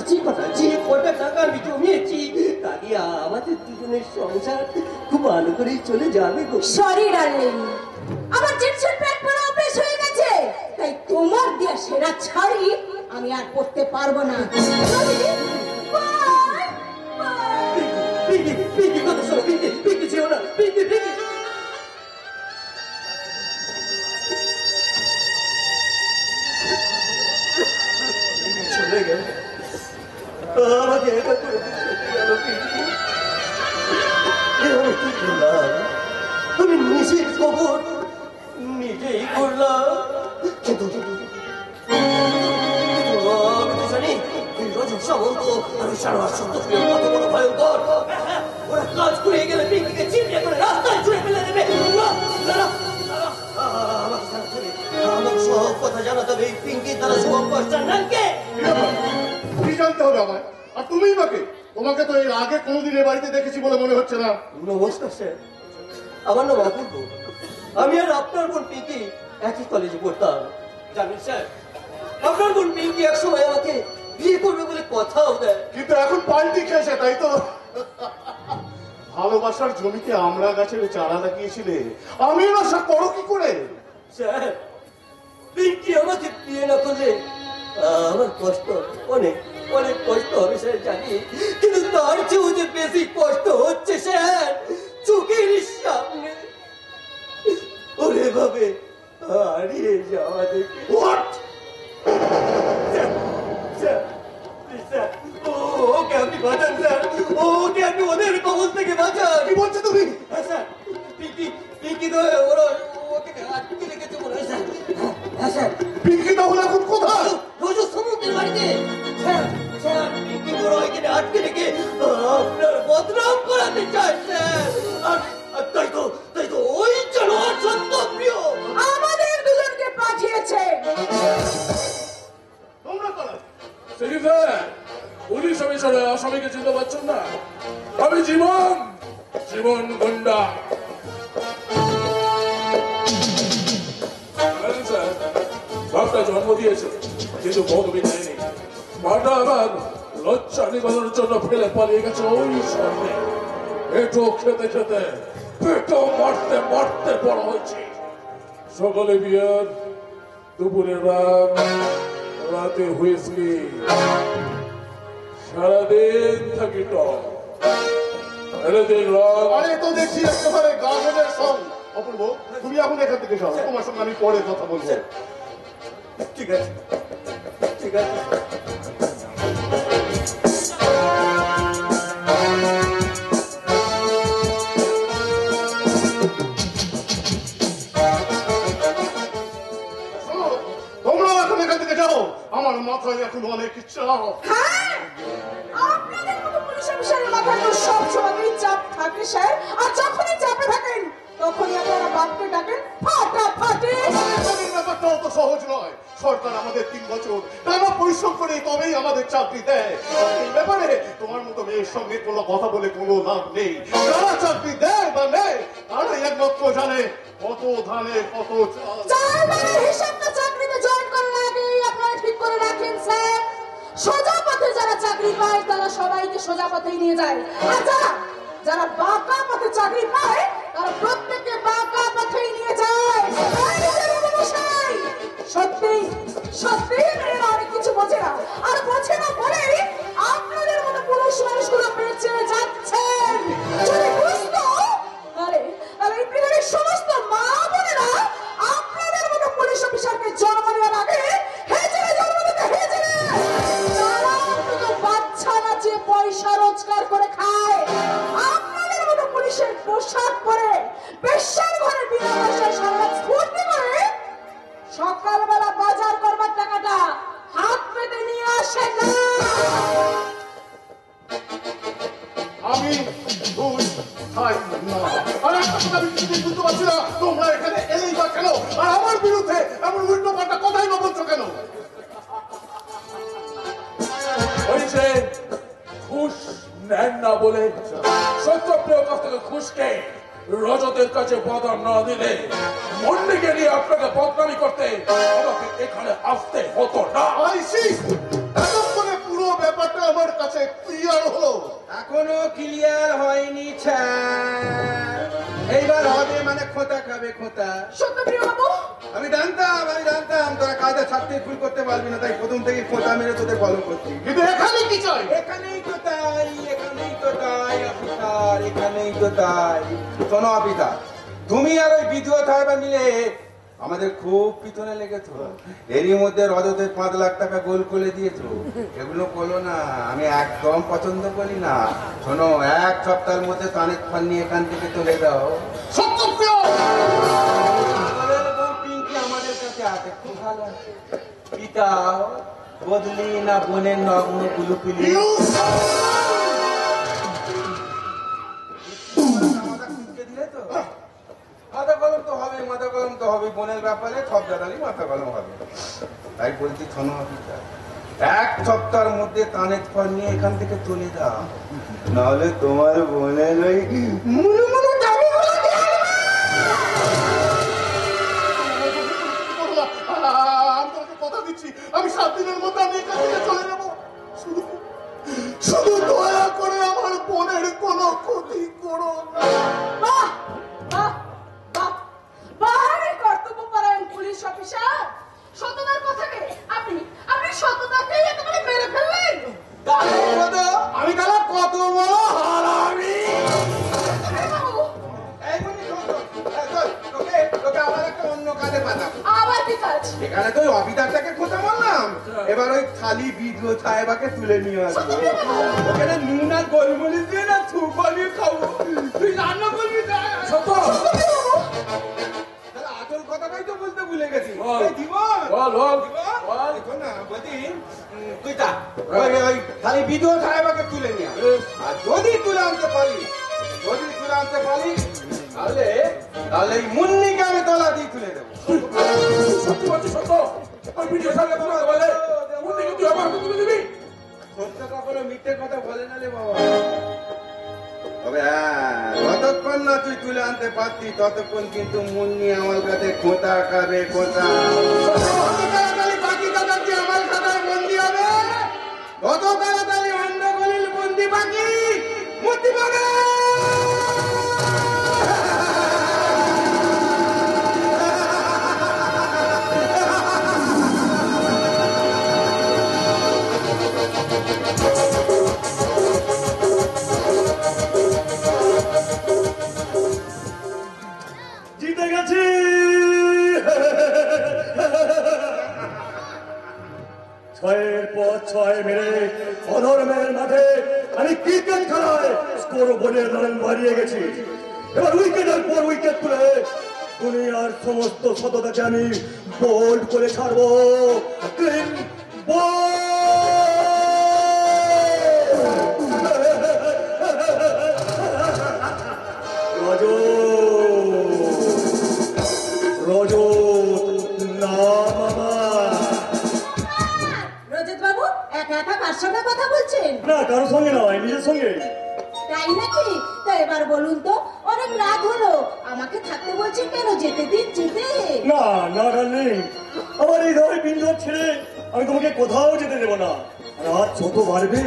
যে কটা টাকা আমি জমিয়েছি তা দিয়ে আমাদের দুজনের সংসার খুব ভালো করেই চলে যাবে গো। সরি ডার্লিং, আমার জিন্সের প্যান্ট পরা অভ্যেস হয়ে গেছে, তাই তোমার দেয়া সেরা শাড়ি আমি আর পরতে পারবো না। চলে গেল, আমাকে একা করে আমি নিজের খবর নিজেই করলাম। কিন্তু আমি তো জানি রজব সামন্ত আর সারা সত্য কত বড় ভয়ঙ্কর। ওরা কাজ করে গেলে পিঙ্কিকে চিমড়ে করে রাস্তায় ছুঁড়ে ফেলে দেবে। আমাকে সব কথা জানাতে হবে। পিঙ্কির দ্বারা সব কষ্টার নামকে কি জানতে হবে আমায়? আর তুমিই বাকে? তোমাকে তো এর আগে কোনোদিন এ বাড়িতে দেখেছি বলে মনে হচ্ছে না। নমস্কার স্যার, আমার নাম অপূর্ব। আমি আর আপনার বোন পিঙ্কি একই কলেজে পড়তাম। জানেন স্যার, আপনার বোন পিঙ্কি এক সময় আমাকে বিয়ে করবে বলে কথাও দেয়, কিন্তু এখন পাল্টি খেয়েছে, তাই তো? ভালোবাসার জমিতে আমরা গাছের চারা লাগিয়েছিলে, আমি নশা করো কি করে? স্যার, পিঙ্কি আমাকে বিয়ে না করলে আমার কষ্ট অনেক অনেক কষ্ট হবে স্যার জানি, কিন্তু তার চেয়েও যে বেশি কষ্ট হচ্ছে স্যার চোখের সামনে ওরে ভাবে হারিয়ে যাওয়া দেখে। ওকে আপনি বাঁচান স্যার, ওকে আপনি ওদের কবল থেকে বাঁচান। কি বলছো তুমি? হ্যাঁ স্যার, পিঙ্কি তো ওরা ওকে আটকে রেখেছে মনে হয় স্যার। হ্যাঁ স্যার, পিঙ্কি তাহলে এখন কোথায়? রোজ সমুদ্রের বাড়িতে। স্যার স্যার, পিঙ্কি বড় এখানে আটকে রেখে আপনার বদনাম করাতে চায় স্যার। আর তাই তো ওই জানোয়ার সত্য প্রিয় আমাদের দুজনকে পাঠিয়েছে। তোমরা করো পুলিশ অফিসারে আসামিকে চিনতে পারছেন না? আমি জীবন গুন্ডা। বাপটা জন্ম দিয়েছে কিন্তু বদবি নেয়নি। মাটা আবার লজ্জা নিবারণের জন্য ফেলে পালিয়ে গেছে ওই সামনে। পেটো খেতে খেতে পেটো মারতে মারতে বড় হয়েছে। সকালে বিয়ার, দুপুরে রাত, রাতে হুইস্কি, সারাদিন থাকি টক। আরে তো দেখছি একেবারে গাজনের সং। অপূর্ব, তুমি এখন এখান থেকে যাও, তোমার সঙ্গে আমি পরে কথা বলবো। ঠিক আছে ঠিক আছে। তোমরা এখন এখান থেকে যাও, আমার মাথায় এখন অনেক চাপ। হ্যাঁ, আপনাদের মতো পুলিশ অফিসারের মাথায় তো সবসময় চাপ থাকে স্যার। আর যখনই চাপে থাকেন তখনই আপনারা বাপকে ডাকেন ফাটাফাটি। ব্যাপারটা অত সহজ নয়। সরকার আমাদের 3 বছর টানা পরিশ্রম করে তবেই আমাদের চাকরি দেয়। এই ব্যাপারে তোমার মতো মেয়ের সঙ্গে কোনো কথা বলে কোনো লাভ নেই। যারা চাকরি দেয় বা নেয় তারাই একমাত্র জানে কত ধানে কত চাল। হিসাবটা চাকরিতে জয়েন করার আগেই আপনারা ঠিক করে রাখেন স্যার। সোজা পথে যারা চাকরি পায় তারা সবাইকে সোজা পথেই নিয়ে যায়, আর যারা বাঁকা পথে চাকরি পায় তারা প্রত্যেককে বাঁকা পথেই নিয়ে যায়। সত্যি সত্যি মেয়েরা অনেক কিছু বোঝে না, আর বোঝে না বলেই আপনাদের মতো পুরুষ মানুষগুলো বেঁচে যাচ্ছেন। যদি বুঝতো তাহলে এই পৃথিবীর সমস্ত মা বোনেরা আপনাদের মতো পুলিশ অফিসারকে জন্ম দেওয়ার আগে হেজে জন্ম দিতে হেজে তারা অন্তত বাচ্চা নাচিয়ে পয়সা রোজগার করে খায়। আপনাদের মতো পুলিশের পোশাক পরে বেশ্যার ঘরে বিনা পয়সায় সারা স্ফূর্তি করে সকালবেলা বাজার করবার টাকাটা হাত পেতে নিয়ে আসে না। আমি ঘুষ খাই না। আর একটা কথা আমি কিছুদিন বুঝতে পারছি না, তোমরা এখানে এলেই বা কেন? আর আমার বিরুদ্ধে এমন উল্টো পাল্টা কথাই বা বলছো কেন? ঘুষ নেন না বলে সত্যপ্রিয় কাছ থেকে ঘুষকে রজতের কাছে বাধা না দিলে মন্ডিকে নিয়ে আপনাকে বদনামি করতে আমাকে এখানে আসতে হতো না। এতক্ষণে পুরো ব্যাপারটা কাছে ক্লিয়ার হলো? এখনো ক্লিয়ার হয়নি স্যার। এইবার হবে মানে খোঁতা খাবে খোঁতা। সত্যপ্রিয় বাবু, আমি জানতাম তোরা কাজে ছাড়তে ভুল করতে পারবি না, তাই প্রথম থেকে খোঁতা মেরে তোদের ফলো করছি। কিন্তু এখানে কি চাই? এখানেই তো তাই অফিসার, এখানেই তো তাই। শোনো অফিসার, তুমি আর ওই বিদ্যুৎ সাহেব মিলে আমাদের খুব পিছনে লেগেছ। এরই মধ্যে রজতের 5 লাখ টাকা গোল করে দিয়েছো। এগুলো করো না, আমি একদম পছন্দ করি না। শোনো, 1 সপ্তাহের মধ্যে কানের ফল নিয়ে এখান থেকে চলে যাও। সত্যপ্রিয়! আমাদের বউ পিঙ্কি আমাদের কাছে আছে, খুব ভালো আছে। পিতা বদলি না বোনের নগ্ন কুলুকুলি। মাথা কলম তো হবে বোনের ব্যাপারে, সব জায়গায় মাথা কলম হবে। তাই বলছি শোনো অফিসার, 1 সপ্তাহের মধ্যে কানের ফল নিয়ে এখান থেকে চলে যাও, নাহলে তোমার বোনের ওই আমি তোমাকে কথা দিচ্ছি, আমি 7 দিনের মধ্যে আমি এখান থেকে চলে যাবো। শুধু দয়া করে আমার বোনের কোনো ক্ষতি করো না। বাহ বাহ বাহ, ভারী কর্তব্যপরায়ণ পুলিশ অফিসার। সততার কথাকে আপনি সততাকেই একেবারে মেরে ফেললেন। আমি তাহলে কত বড় হারামি! বাবু, তোকে আবার একটা অন্য কাজে পাঠাবো। আবার কি কাজ? এখানে তো ওই অফিসারটাকে খোঁজা মারলাম, এবার ওই খালি বিদ্রোহ সাহেবাকে তুলে নিয়ে আসবো। ওখানে নুন আর গোলমরিচ দিয়ে না থুপ বানিয়ে খাবো। তুই রান্না করবি? সত্য তাহলে আসল কথাটাই তো বলতে ভুলে গেছি। বল। এই জীবন, বল বল জীবন, বল। দেখো না, বলছি, তুই যা, ওই খালি বিদ্রোহ সাহেবাকে তুলে নিয়ে আয়। আর যদি তুলে আনতে পারি, তাহলে এই মুন্নিকে আমি তলা দিয়ে তুলে দেবো। সত্যি বলছি, সত্য। ওই ভিডিও সামনে তোমাকে বলে মুন্নি কিন্তু আমার হাতে তুলে দিবি। সত্য কখনো মিথ্যে কথা বলে না রে বাবা। তবে হ্যাঁ, যতক্ষণ না তুই তুলে আনতে পারতি ততক্ষণ কিন্তু মুন্নি আমার কাছে খোঁতা খাবে, খোঁতা। যত তাড়াতাড়ি বাকি দাদাকে আমার খাতায় বন্দি হবে, তত তাড়াতাড়ি অন্য গলির বন্দি বাকি মুক্তি পাবে। জিতে গেছি! ছয়ের পর 6 মেরে অধর্মের মাঠে আমি ক্রিকেট খেলায় স্কোর বোর্ডের রান বাড়িয়ে গেছি। এবার উইকেটের পর উইকেট তুলে দুনিয়ার সমস্ত সততাকে আমি বোল্ড করে ছাড়বো। ক্লিন রজত বাবু, একা একা কার সঙ্গে কথা বলছেন? না, কারোর সঙ্গে নয়, নিজের সঙ্গে। তাই নাকি? তা এবার বলুন তো, অনেক রাত হলো, আমাকে থাকতে বলছেন কেন? যেতে দিন, যেতে। না না ডার্লিং, আমার এই ধরে পিঞ্জর ছেড়ে আমি তোমাকে কোথাও যেতে দেবো না। রাত যত বাড়বে,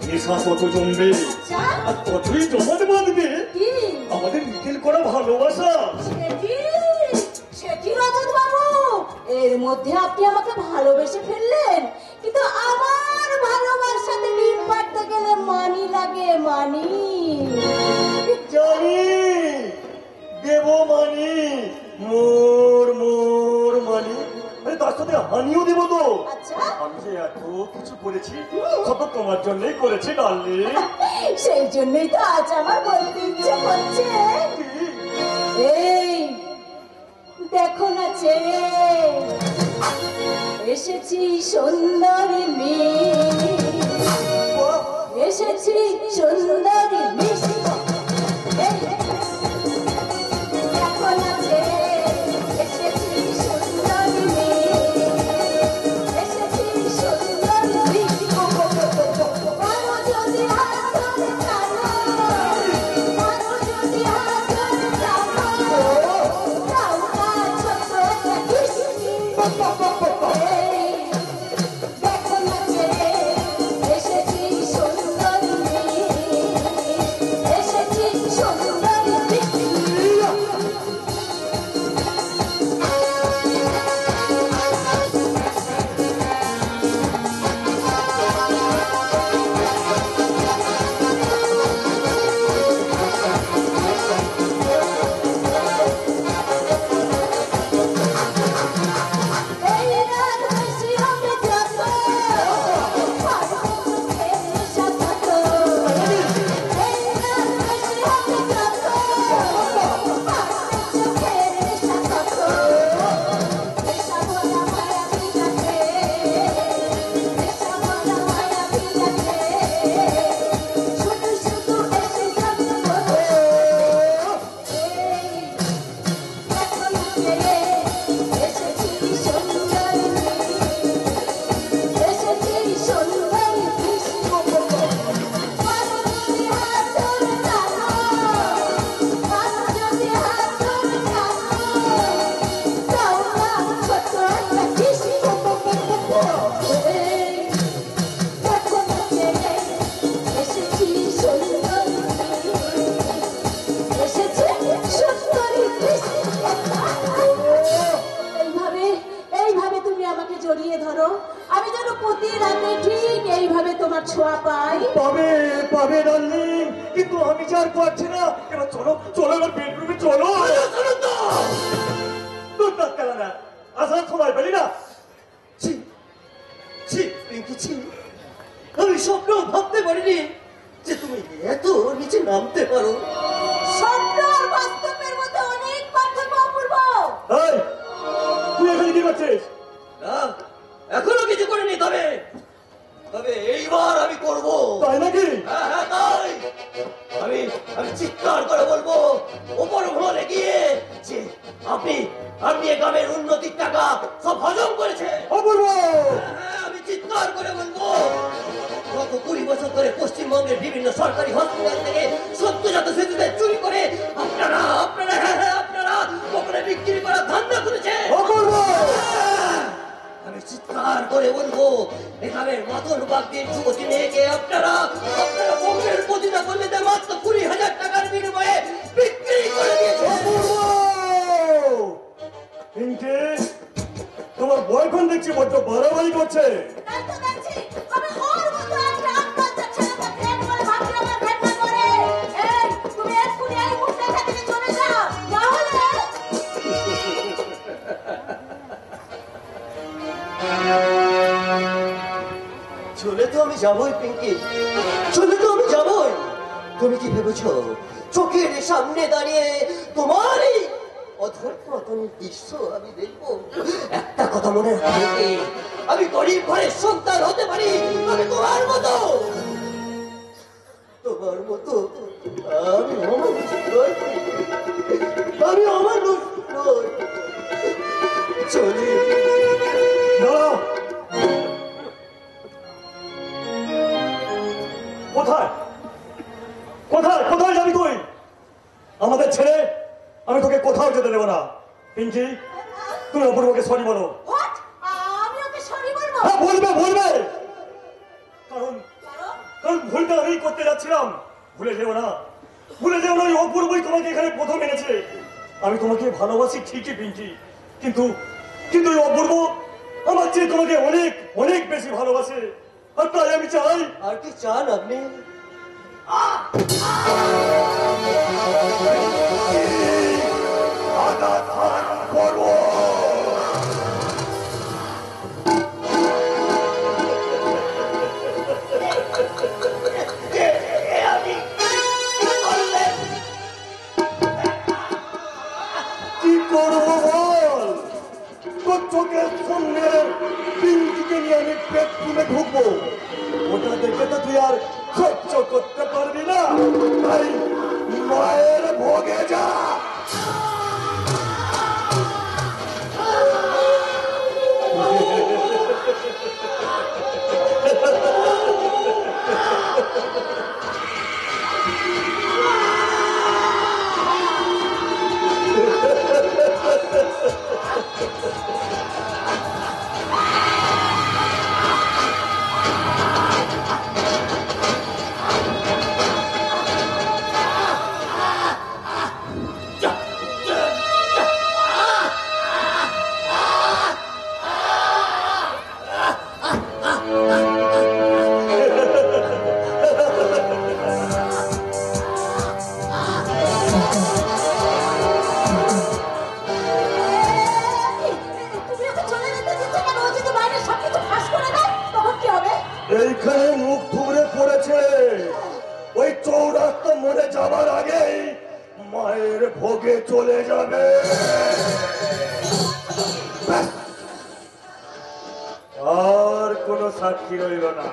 নেশা তত জমবে, আচ্ছা, আর ততই জমাট বাঁধবে কি আমাদের মিটিল করা ভালোবাসা। সেটি রজত বাবু, এর মধ্যে আপনি আমাকে ভালোবেসে ফেললেন, কিন্তু আমার ভালোবাসাতে ডিম পাড়তে গেলে মানি লাগে, মানি। জানি দেব মানি, মোর মোর মানি, আরে তার সাথে হানিও দেবো তো। আচ্ছা, আমি যে এত কিছু করেছি সব তোমার জন্যই করেছি ডার্লিং। সেই জন্যই তো আজ আমার বলতে ইচ্ছে করছে। এই দেখো না ছেড়ে এসেছি সুন্দরী মেয়ে, এসেছি সুন্দরী মিষ্টি। দেখো না ছেড়ে এসেছি সুন্দরী মেয়ে, এসেছি সুন্দরী মিষ্টি। কারো যদি হাত ধরে টানো, কারো যদি হাত ধরে টানো, তাও না ছোট্ট একটা কিস্তি। দেখো না ছেড়ে এসেছি সুন্দরী জড়িয়ে ধরো, আমি যেন প্রতি রাতে ঠিক এইভাবে তোমার ছোঁয়া পাই। পাবে পাবে ডার্লিং, কিন্তু আমি যা আর পারছি না। এবার চলো চলো, এবার বেডরুমে চলো। তোর দাঁত কেন না, আসার সময় পেলি না? ছি ছি পিঙ্কি ছি, আমি স্বপ্নেও ভাবতে পারিনি যে তুমি এত নিচে নামতে পারো। স্বপ্ন আর বাস্তবের মধ্যে অনেক পার্থক্য অপূর্ব। এই, তুই এখানে কি করছিস? না, এখনো কিছু করিনি, তবে তবে এইবার আমি করব। তাই নাকি? হ্যাঁ হ্যাঁ তাই। আমি আমি চিৎকার করে বলবো ওপর মহলে গিয়ে যে আপনি আপনি এই গ্রামের উন্নতির টাকা সব হজম করেছে। অপূর্ব, হ্যাঁ আমি চিৎকার করে বলবো গত 20 বছর ধরে পশ্চিমবঙ্গের বিভিন্ন সরকারি হসপিটাল থেকে সদ্যজাত শিশুদের চুরি করে আপনারা আপনারা হ্যাঁ হ্যাঁ আপনারা ওখানে বিক্রি করার ধান্দা করেছে। অপূর্ব, আমি চিৎকার করে বলবো এখানের মাতন বাগদির যুবতী মেয়েকে আপনারা আপনারা বঙ্গের প্রতিটা করলেতে মাত্র 20,000 টাকার বিনিময়ে বিক্রি করে দিয়েছে। তোমার বয়ফ্রেন্ড দেখছি বড্ড বাড়াবাড়ি করছে। তাই তো দেখছি, আমি ওর মতো একটা আত্মহত্যা ছেলেকে প্রেম করে ভাবছি আমার ঘেন্না করে। এই, তুমি এক্ষুনি এই মুহূর্তে এখান থেকে চলে যাও, না হলে চলে তো আমি যাবই পিঙ্কি, চলে তো আমি যাবই। তুমি কি ভেবেছ চোখের সামনে দাঁড়িয়ে তোমার এই অধঃপতন দৃশ্য আমি দেখবো? একটা কথা মনে রাখবে, আমি গরিব ঘরের সন্তান হতে পারি, আমি তোমার মতো আমি অমানুষ নই, আমি অমানুষ নই। চলি কোথায় কোথায় কোথায় যাবি তুই? আমাদের ছেড়ে আমি তোকে কোথাও যেতে দেবো না। পিঙ্কি, তুমি অপূর্বকে সরি বলো। হোয়াট? আমি ওকে সরি বলবো? হ্যাঁ বলবে বলবে, কারণ কারণ ভুলটা আমি করতে যাচ্ছিলাম। ভুলে যেও না, ভুলে যেও না, ওই অপূর্বই তোমাকে এখানে প্রথম এনেছে। আমি তোমাকে ভালোবাসি ঠিকই পিঙ্কি, কিন্তু কিন্তু ওই অপূর্ব আমার চেয়ে তোমাকে অনেক অনেক বেশি ভালোবাসে। আর তাই আমি চাই। আর কি চান আপনি? কি করবো বল? তোর চোখের সামনে পিঙ্কিকে নিয়ে আমি বেডরুমে ঢুকবো, ওটা দেখে তো তুই আর সহ্য করতে পারবি না। তাই মায়ের ভোগে যা। এইখানে মুখ থুবড়ে পড়েছে, ওই চৌরাস্তা মোড়ে যাবার আগেই মায়ের ভোগে চলে যাবে। আর কোন সাক্ষী রইল না।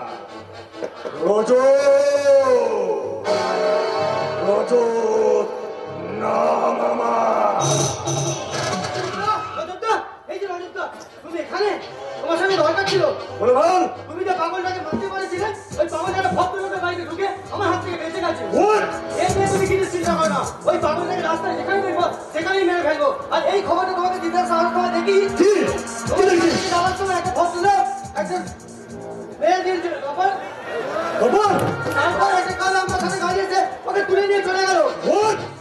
রোজো রোজো না মামা। এই যে রজত, তুমি এখানে? তোমার সঙ্গে দরকার ছিল। বলে ভাই, তুমি যে পাগলটাকে মারতে পারেছিলে, ওই পাগলটাকে ভদ্রলোকের বাড়িতে ঢুকে আমার হাত থেকে বেঁচে গেছে। এই নিয়ে তুমি কিছু চিন্তা করো না, ওই পাগলটাকে রাস্তায় যেখানে দেখবো সেখানেই মেরে ফেলবো। আর এই খবরটা তোমাকে দিতে সাহস করে দেখি যাওয়ার সময় একটা ভদ্রলোক একজন মেয়ে দিয়েছিল, তারপর একটা কাল আমার সাথে গাড়ি এসে ওকে তুলে নিয়ে চলে গেল।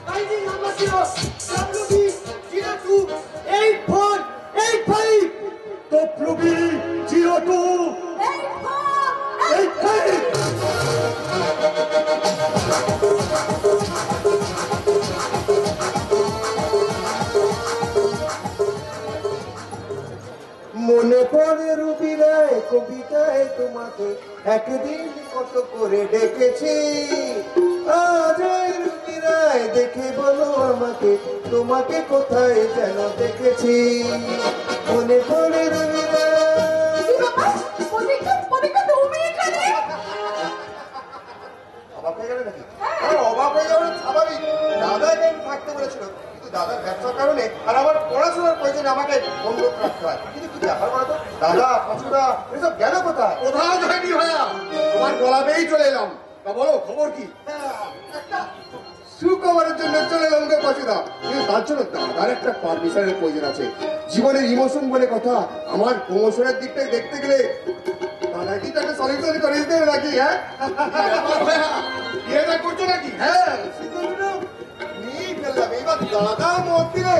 গাড়িটির নাম্বার ছিল WB 028485। WB মনে পড়ে রুবি রায় কবিতায় তোমাকে একদিন কত করে ডেকেছি। আজ রুবি রায় দেখে বলো আমাকে তোমাকে কোথায় যেন দেখেছি। মনে পড়ে রুবি রায়। অবাক হয়ে গেলে নাকি? অবাক হয়ে যাওয়ার স্বাভাবিক। দাদা এখানে থাকতে বলেছিল, কিন্তু দাদার ব্যবসার কারণে আর আমার পড়াশোনার প্রয়োজনে আমাকে বন্ধ রাখতে হয়। কিন্তু কি ব্যাপার বলো তো, দাদা পাঁচুরা এসব গেল কোথায়? কোথাও যায়নি ভাইয়া, তোমার গলাবেই চলে এলাম। তা বলো খবর কি? একটা সুখবরের জন্য চলে এলাম গো পাঁচুরা। কিন্তু তার জন্য দাদার একটা পারমিশনের প্রয়োজন আছে। জীবনের ইমোশন বলে কথা, আমার প্রমোশনের দিকটাই দেখতে গেলে দাদা কি তাকে সলিউশন করে দিতে হবে নাকি? হ্যাঁ বিয়েটা করছো নাকি? হ্যাঁ নিয়ে ফেললাম। এবার দাদা মত দিলে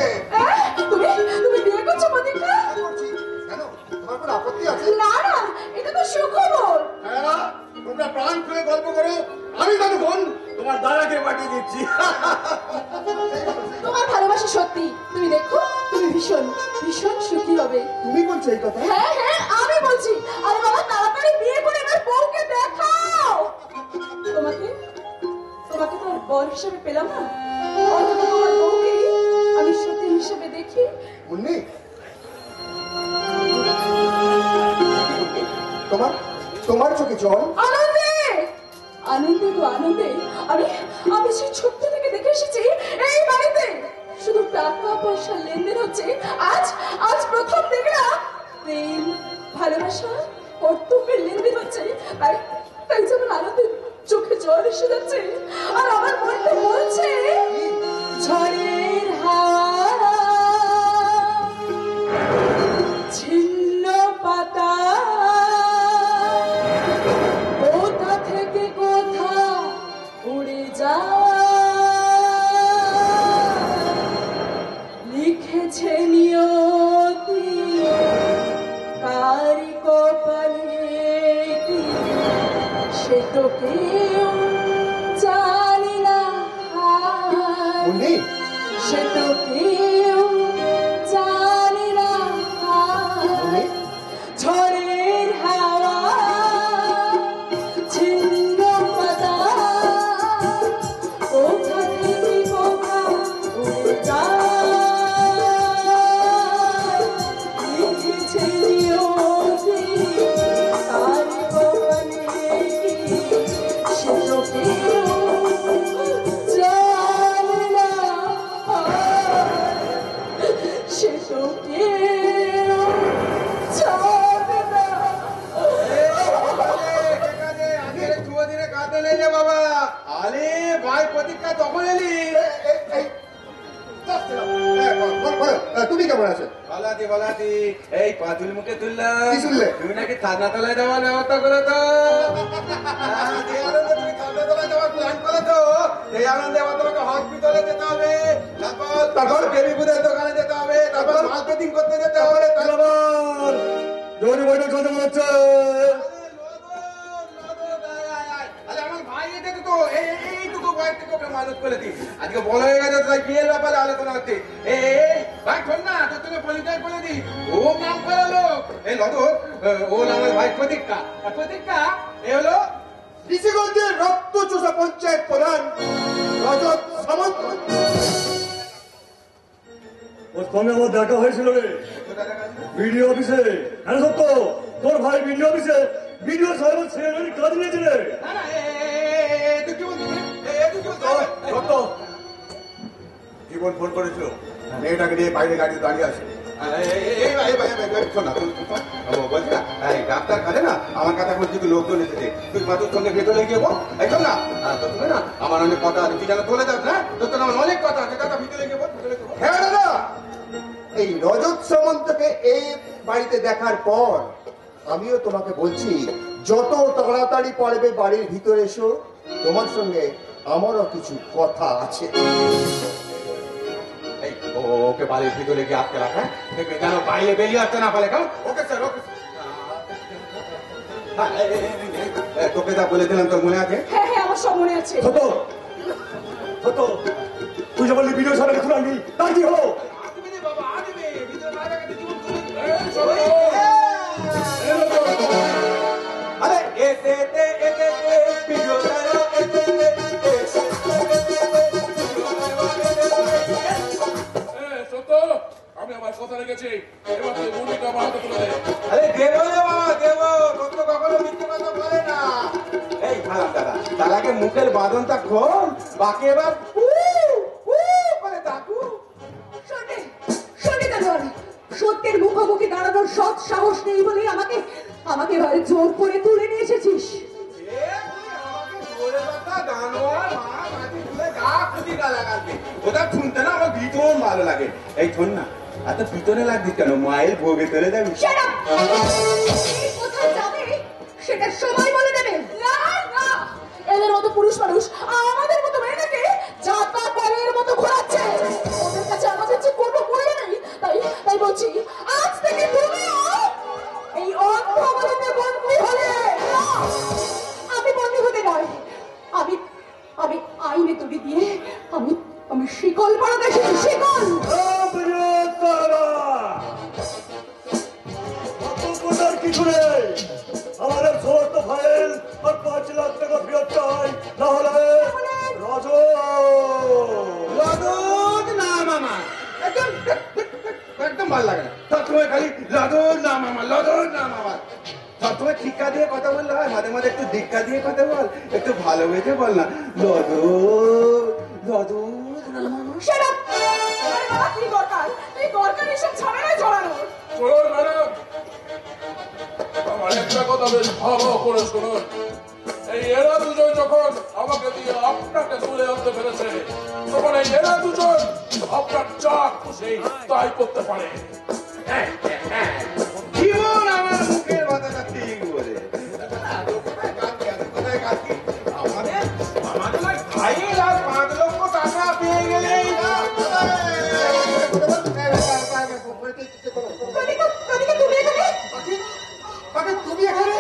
তুমি বিয়ে করছো প্রতীক্ষা? করছি। কেন, তোমার কোনো আপত্তি আছে? না না, এটা তো সুখবর। হ্যাঁ, তোমরা প্রাণ খুলে গল্প করো, আমি ততক্ষণ তোমার দাদাকে পাঠিয়ে দিচ্ছি। তোমার ভালোবাসা সত্যি, তুমি দেখো তুমি ভীষণ ভীষণ সুখী হবে। তুমি বলছো এই কথা? হ্যাঁ হ্যাঁ আমি বলছি। আরে বাবা তাড়াতাড়ি বিয়ে করে আমার বউকে দেখাও। তোমাকে তোমাকে তো আর বর হিসেবে পেলাম না, অন্তত তোমার বউকে আমি সতী হিসেবে দেখি। মুন্নি, তোমার তোমার চোখে জল? আনন্দে আনন্দে গো আনন্দে। আমি আমি সেই ছোট্ট থেকে দেখে এসেছি এই বাড়িতে শুধু টাকা পয়সা লেনদেন হচ্ছে। আজ আজ প্রথম দেখলাম প্রেম ভালোবাসা কর্তব্যের লেনদেন হচ্ছে। তাই তাই যেমন আনন্দের চোখে জল এসে যাচ্ছে। আর আমার মনটা বলছে ঝড়ের হাওয়া ছিন্ন পাতা কোথা থেকে কোথা উড়ে যায়, লিখেছে নিয়তি কারি কপালে কি সে তো কেউ জানি না। মুন্নি, সে তো কেউ জানি না। মুন্নি, ঝড়ের হাওয়া ছিন্ন পাতা কোথা থেকে কোথা উড়ে যায়, লিখেছে নিয়তি তার কপালে কি সে তো কেউ জানে না। সে তো কেউ জানে না। বাবা আরে ভাই প্রতীক্ষা তখন এলি? তুমি কেমন আছো? বলাতি বলাতি এই পাঁচুল মুখে তুললাম। কি শুনলে? তুমি নাকি থানা তলায় যাওয়ার ব্যবস্থা করে তো। যে আনন্দে তুমি থানা তলায় যাওয়ার প্ল্যান করে তো, সেই আনন্দে আবার তোমাকে হসপিটালে যেতে হবে, তারপর বেবিপুরের দোকানে যেতে হবে, তারপর মার্কেটিং করতে যেতে হবে। জোরে বৈঠক চলতে হচ্ছে। আরে আমার ভাই এটা তো এইটুকু বয়স থেকে ওকে মানুষ করে দিই। আজকে বড় হয়ে গেছে, তাই বিয়ের ব্যাপারে আলোচনা হচ্ছে। এই ভাই শোন না, তোর তোকে পরিচয় করে দিই। ও নাম করা লোক এই লদ, ও নামের ভাই প্রতীক্ষা। আর প্রতীক্ষা এ হলো ঋষিগঞ্জের রক্তচোষা পঞ্চায়েত প্রধান রজত সামন্ত। ওর সঙ্গে আমার দেখা হয়েছিল রে বিডিও অফিসে। হ্যাঁ সত্য, তোর ভাই বিডিও অফিসে বিডিও সাহেবের সেক্রেটারি কাজ নিয়েছে রে। না না তুই কি বলছিস? তুই কি সত্য, জীবন ফোন করেছিল, মেয়েটাকে নিয়ে বাইরে গাড়ি দাঁড়িয়ে আছে। বলছি না ডাক্তার কাজে না আমার কথা বলছি, তুই লোকজন এসেছে, তুই মাতুর সঙ্গে ভেতরে গিয়ে বল। এই শোন না, তোর সঙ্গে না আমার অনেক কথা আছে, তুই যেন চলে যাস না, তোর সঙ্গে আমার অনেক কথা আছে। দাদা ভিতরে গিয়ে বল, ভিতরে গিয়ে বল। হ্যাঁ দাদা, এই রজত সামন্তকে এই বাড়িতে দেখার পর আমিও তোমাকে বলছি, যত তাড়াতাড়ি পারবে বাড়ির ভিতরে এসো, তোমার সঙ্গে আমারও কিছু কথা আছে। এই ওকে বাড়ির ভিতরে গিয়ে আটকে রাখ, হ্যাঁ দেখবে কেন বাইরে বেরিয়ে আসতে না পারে। কেমন? ওকে স্যার, ওকে তোকে যা বলেছিলাম তোর মনে আছে? হ্যাঁ হ্যাঁ আমার সব মনে আছে। ছোট ছোট তুই যে বললি ভিডিও সামনে কিছু আনবি, তার কি হলো? আরে এতে ভিডিও আমি আমার কথা রেখেছি, এবার তুই ভূমিকা আমার হাতে তুলে দে। আরে দেব রে বাবা দেব, তোর তো কখনো মিথ্যে কথা বলে না। এই খারাপ দাদা, দাদাকে মুখের বাঁধনটা খোল, বাকি এবার করে ডাকু। শোনে দাদা, সত্যের মুখোমুখি দাঁড়ানোর সৎ সাহস নেই বলেই আমাকে এবার জোর করে তুলে নিয়ে এসেছিস। ওটা শুনতে না আমার ভীষণ ভালো লাগে। এই শোন না, এত পিছনে লাগছিস কেন? মায়ের ভোগে চলে যাবি। কোথায় যাবে সেটা সময় বলে দেবে। না না, এদের মতো পুরুষ মানুষ আমাদের মতো মেয়েটাকে যাতা কলের মতো ঘোরাচ্ছে। ওদের কাছে আমাদের যে কোনো মূল্য নেই। তাই বলছি, আজ থেকে তুমিও এই অন্ধবলিতে বন্দী হলে। আমি বন্দী হতে নয়, আমি আইনে তুলি দিয়ে আমি শিকল পড়া দেখেছি। শিকল কিছু নেই, আমাদের সমস্ত ফাইল আর 5 লাখ টাকা ফেরত চাই, না হলে লদুদ না মামা, একদম ভালো লাগে না। সবসময় খালি লদুদ না মামা, লদুদ না মামা। সবসময় ঠিকা দিয়ে কথা বললে হয়? মাঝে মাঝে একটু ধিক্কা দিয়ে কথা বল, একটু ভালোবেসে বল না। লদুদ না মামা। কি দরকার এসব ঝামেলায় জড়ানোর? শুনুন ম্যাডাম, আমার একটা কথা বেশ ভালো করে শুনুন। এই এরা দুজন যখন আমাকে দিয়ে আপনাকে তুলে আনতে পেরেছে, তখন এই এরা দুজন আপনার যা খুশি তাই করতে পারে। জীবন আমার মুখের কথাটা ঠিক বলে। আমাদের ভাইয়ের আর 5 লক্ষ টাকা পেয়ে গেলেই না। তুমি এখানে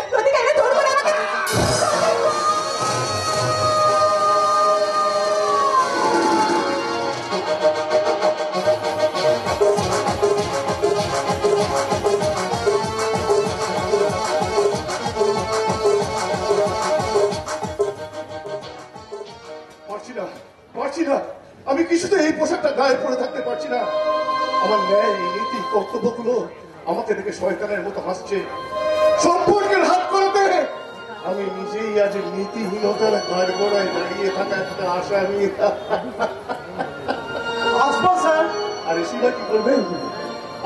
পারছি না, আমি কিছুতে এই পোশাকটা গায়ে পরে থাকতে পারছি না। আমার ন্যায় নীতি কর্তব্যগুলো আমাকে দেখে শয়তানের মতো হাসছে। সম্পর্কের হাত করাতে আমি নিজেই আজ নীতিহীনতার ঘাট গোড়ায় দাঁড়িয়ে থাকা একটা আসামি। আসবো স্যার। আর এসিরা কি করবেন?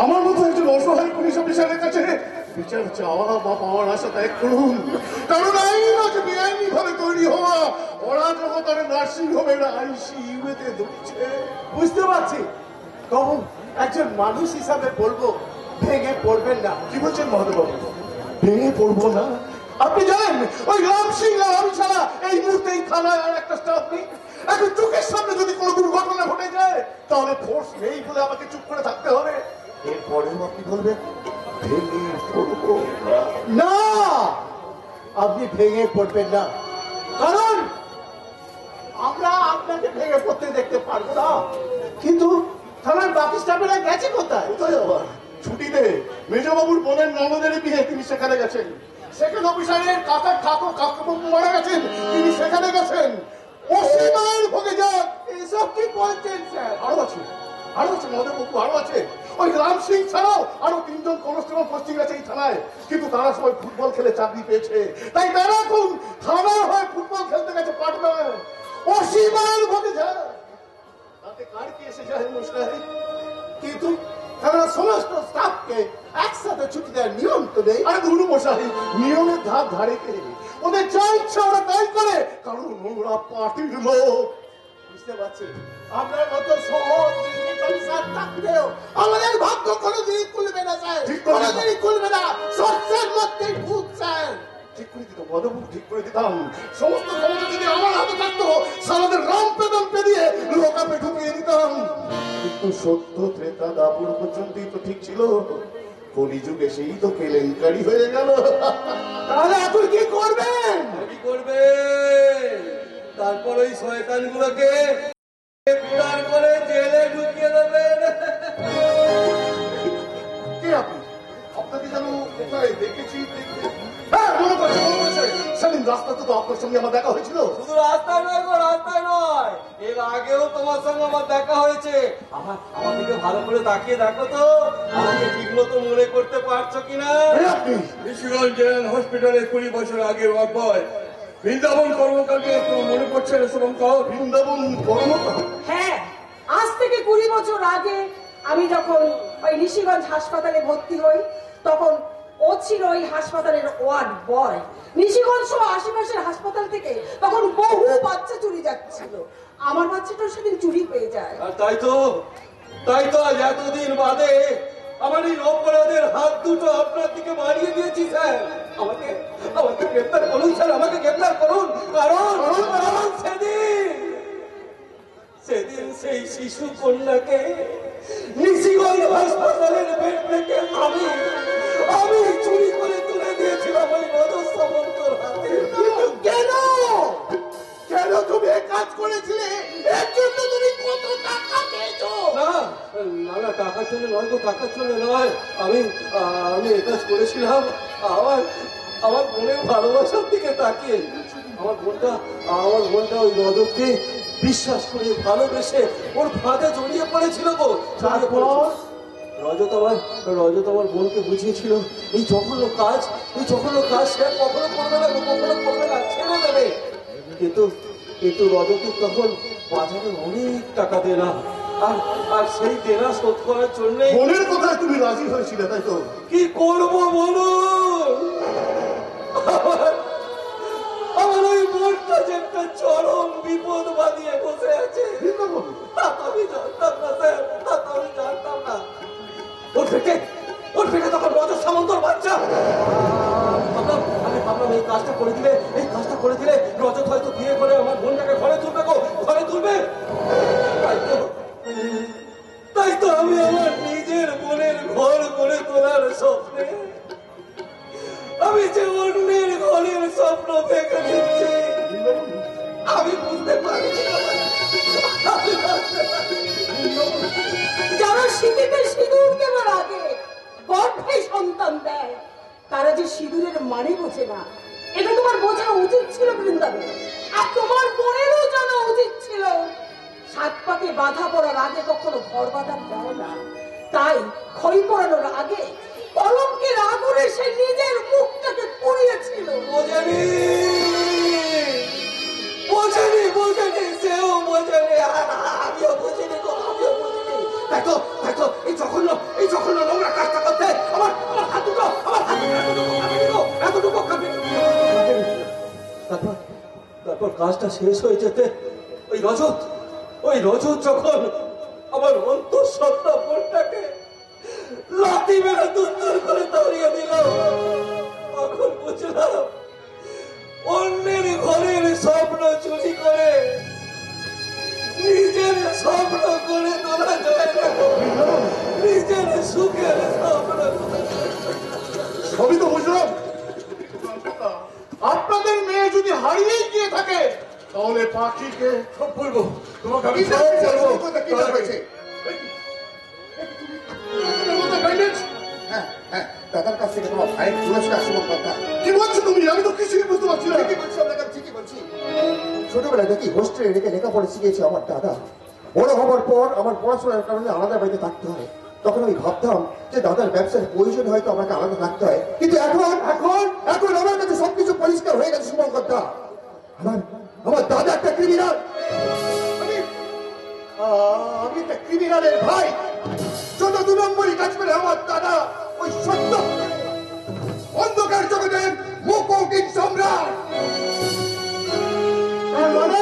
আমার মতো একজন অসহায় পুলিশ অফিসারের কাছে বিচার চাওয়া বা পাওয়ার আশা ত্যাগ করুন। কারণ আইন আজ বেআইনি ভাবে তৈরি হওয়া অরাজকতার নার্সিং হোমের আইসিইউতে ঢুকছে। বুঝতে পারছি, তখন একজন মানুষ হিসাবে বলবো ভেঙে পড়বেন না। কি বলছেন মহোদয়বাবু? ভেঙে পড়বো না? আপনি জানেন ওই রাম সিং আর আমি ছাড়া এই মুহূর্তে এই থানায় আর একটা স্টাফ নেই। এখন চোখের সামনে যদি কোনো দুর্ঘটনা ঘটে যায়, তাহলে ফোর্স নেই বলে আমাকে চুপ করে থাকতে হবে। এরপরেও আপনি বলবেন ভেঙে পড়বো না। আপনি ভেঙে পড়বেন না, কারণ আমরা আপনাকে ভেঙে পড়তে দেখতে পারবো না। কিন্তু থানার বাকি স্টাফেরা গেছে কোথায়? কোথায় আবার? ছুটিতে মেজবাবুর বোনের ননদের বিয়ে, তিনি সেখানে গেছেন। সেকেন্ড অফিসারের কাকার কাকু মারা গেছেন, তিনি সেখানে গেছেন। অসীমায়ের ভোগে যাক। এসব কি বলছেন স্যার? আরো আছে মহোদয়বাবু, আরো আছে। ওই রাম সিং ছাড়াও আরো 3 জন কনস্টেবল পোস্টিং আছে এই থানায়, কিন্তু তারা সবাই ফুটবল খেলে চাকরি পেয়েছে। তাই তারা এখন থানার হয়ে ফুটবল খেলতে গেছে পাটনায়। অসীমায়ের ভোগে যাক, তাতে কার কি এসে যায় মশাই? কিন্তু থানার সমস্ত স্টাফকে একসাথে ছুটি দেওয়ার নিয়ম তো নেই। আরে ধরুন মশাই, নিয়মের ধার ধারে কে? ওদের যা ইচ্ছা ওরা তাই করে, কারণ ওরা পার্টির লোক। বুঝতে পারছি, আপনার মতো সহজ থাকলেও আমাদের ভাগ্য কোনোদিনই খুলবে না স্যার, কোনোদিনই খুলবে না। সত্যের মধ্যেই ভূত স্যার। ঠিক করে দিতাম মধুবাবু, ঠিক করে দিতাম। সমস্ত ক্ষমতা যদি আমার হাতে থাকতো, সারাদের রাম পেদম পেরিয়ে লোকাপে ঢুকিয়ে দিতাম। কিন্তু সত্য ত্রেতা দাপুর পর্যন্তই তো ঠিক ছিল। কলিযুগ এসেই তো কেলেঙ্কারি হয়ে গেল। তাহলে এখন কি করবেন? কি করবে? তারপর ওই শয়তানগুলোকে গ্রেফতার করে জেলে ঢুকিয়ে দেবেন। কে আপনি? আপনাকে যেন কোথায় দেখেছি। হ্যাঁ, মনে পড়ছে। সেদিন রাস্তাতে তো আপনার সঙ্গে আমার দেখা হয়েছিল। শুধু রাস্তায় নয় গো, রাস্তায় নয়, এর আগেও তোমার সঙ্গে আমার দেখা হয়েছে। আমার দিকে ভালো করে তাকিয়ে দেখো তো, আমাকে ঠিক মতো মনে করতে পারছো কিনা? আপনি ঋষিগঞ্জ জেনারেল হসপিটালে 20 বছর আগে অব্যয় বৃন্দাবন কর্মকারকে একটু মনে পড়ছে না শুভঙ্কর? বৃন্দাবন কর্মকার? হ্যাঁ, আজ থেকে 20 বছর আগে আমি যখন ওই ঋষিগঞ্জ হাসপাতালে ভর্তি হই, তখন ও ছিল ওই হাসপাতালের ওয়ার্ড বয়। ঋষিগঞ্জ সহ আশেপাশের হাসপাতাল থেকে তখন বহু বাচ্চা চুরি যাচ্ছিল। আমার বাচ্চাটা সেদিন চুরি হয়ে যায়। আর তাই তো আজ এতদিন বাদে আমার এই অপরাধের হাত দুটো আপনার দিকে বাড়িয়ে দিয়েছি স্যার। আমাকে গ্রেফতার করুন স্যার, আমাকে গ্রেফতার করুন। কারণ সেদিন সেই শিশু কন্যাকে ঋষিগঞ্জ হাসপাতালের বেড থেকে আমি চুরি করে তুলে দিয়েছিলাম ওই রজত সামন্তর হাতে। কেন কেন তুমি এই কাজ করেছিলে? এর জন্য তুমি কত টাকা পেয়েছো? না, টাকার জন্য নয় গো, টাকার জন্য নয়। আমি এই কাজ করেছিলাম আমার বোনের ভালোবাসার দিকে তাকিয়ে। আমার বোনটা ওই রজতকে বিশ্বাস করে ভালোবেসে ওর ফাঁদে জড়িয়ে পড়েছিল গো। তারপর রজত আমার বোনকে বুঝিয়েছিল এই জঘন্য কাজ সে কখনো করবে না, ছেড়ে দেবে। কিন্তু রজতের তখন বাজারে অনেক টাকা দেনা, আর সেই দেনা শোধ করার জন্য বোনের কথায় তুমি রাজি হয়েছিলে, তাই তো? কি করবো বলুন? আমার ওই বোনটা যে একটা চরম বিপদ বাঁধিয়ে বসে আছে, আমি জানতাম না স্যার, আমি জানতাম না। ওর পেটে তখন রজত সামন্তর বাচ্চা। আমি ভাবলাম এই কাজটা করে দিলে রজত হয়তো বিয়ে করে আমার বোনটাকে ঘরে তুলবে। তাই তো আমি আমার নিজের বোনের ঘর করে তোলার স্বপ্নে আমি যে অন্যের ঘরের স্বপ্ন দেখে নিচ্ছি। আমি বুঝতে পারি যারা শীতেতে সিঁদুর দেওয়ার আগে গর্ভে সন্তান দেয়, তারা যে সিঁদুরের মানে বোঝে না, এটা তোমার বোঝা উচিত ছিল বৃন্দাবন। আর তোমার বোনেরও জানা উচিত ছিল, সাত পাতে বাধা পড়ার আগে কখনো ঘর বাঁধা যায় না। তাই খই পড়ানোর আগে কলঙ্কের আগুনে সে নিজের মুখটাকে পুড়িয়েছিল। বোঝেনি, সেও বোঝেনি, আমিও বুঝিনি। তাই তো এই জঘন্য নোংরা কাজটা করতে আমার হাত দুটো এতটুকু কাঁপে। তারপর কাজটা শেষ হয়ে যেতে ওই রজত যখন আমার অন্তঃসত্ত্বা বোনটাকে লাথি মেরে দুত্তর করে দাঁড়িয়ে দিল, তখন বুঝলাম অন্যের ঘরের স্বপ্ন চুরি করে নিজের স্বপ্ন করে তোলা যায় না, নিজের সুখের স্বপ্ন। সবই তো বুঝলাম। আপনাদের মেয়ে যদি হারিয়ে গিয়ে থাকে, তাহলে পাখিকে সব বলবো তোমাকে, আমি কি সব বলবো। কি হয়েছে? হ্যাঁ হ্যাঁ, দাদার কাছ থেকে তোমার ফাইল পুরস্কার শুভ কথা। কি বলছো তুমি? আমি তো কিছুই বুঝতে পারছি না। ঠিকই বলছি, আপনাকে আমি ঠিকই বলছি। ছোটবেলায় দেখি হোস্টেলে রেখে লেখাপড়া শিখিয়েছে আমার দাদা। বড় হওয়ার পর আমার পড়াশোনার কারণে আলাদা বাড়িতে থাকতে হয়। তখন আমি ভাবতাম যে দাদার ব্যবসার প্রয়োজন হয়তো আমাকে আলাদা থাকতে হয়, কিন্তু এখন আমার কাছে সবকিছু পরিষ্কার হয়ে গেছে শুভঙ্কর দা। আমার দাদা একটা ক্রিমিনাল, আমি একটা ক্রিমিনালের ভাই। যত 2 নম্বরই কাজ করে আমার দাদা ওই সত্য অন্ধকার জগতের মুখোকিন সম্রাট। মানে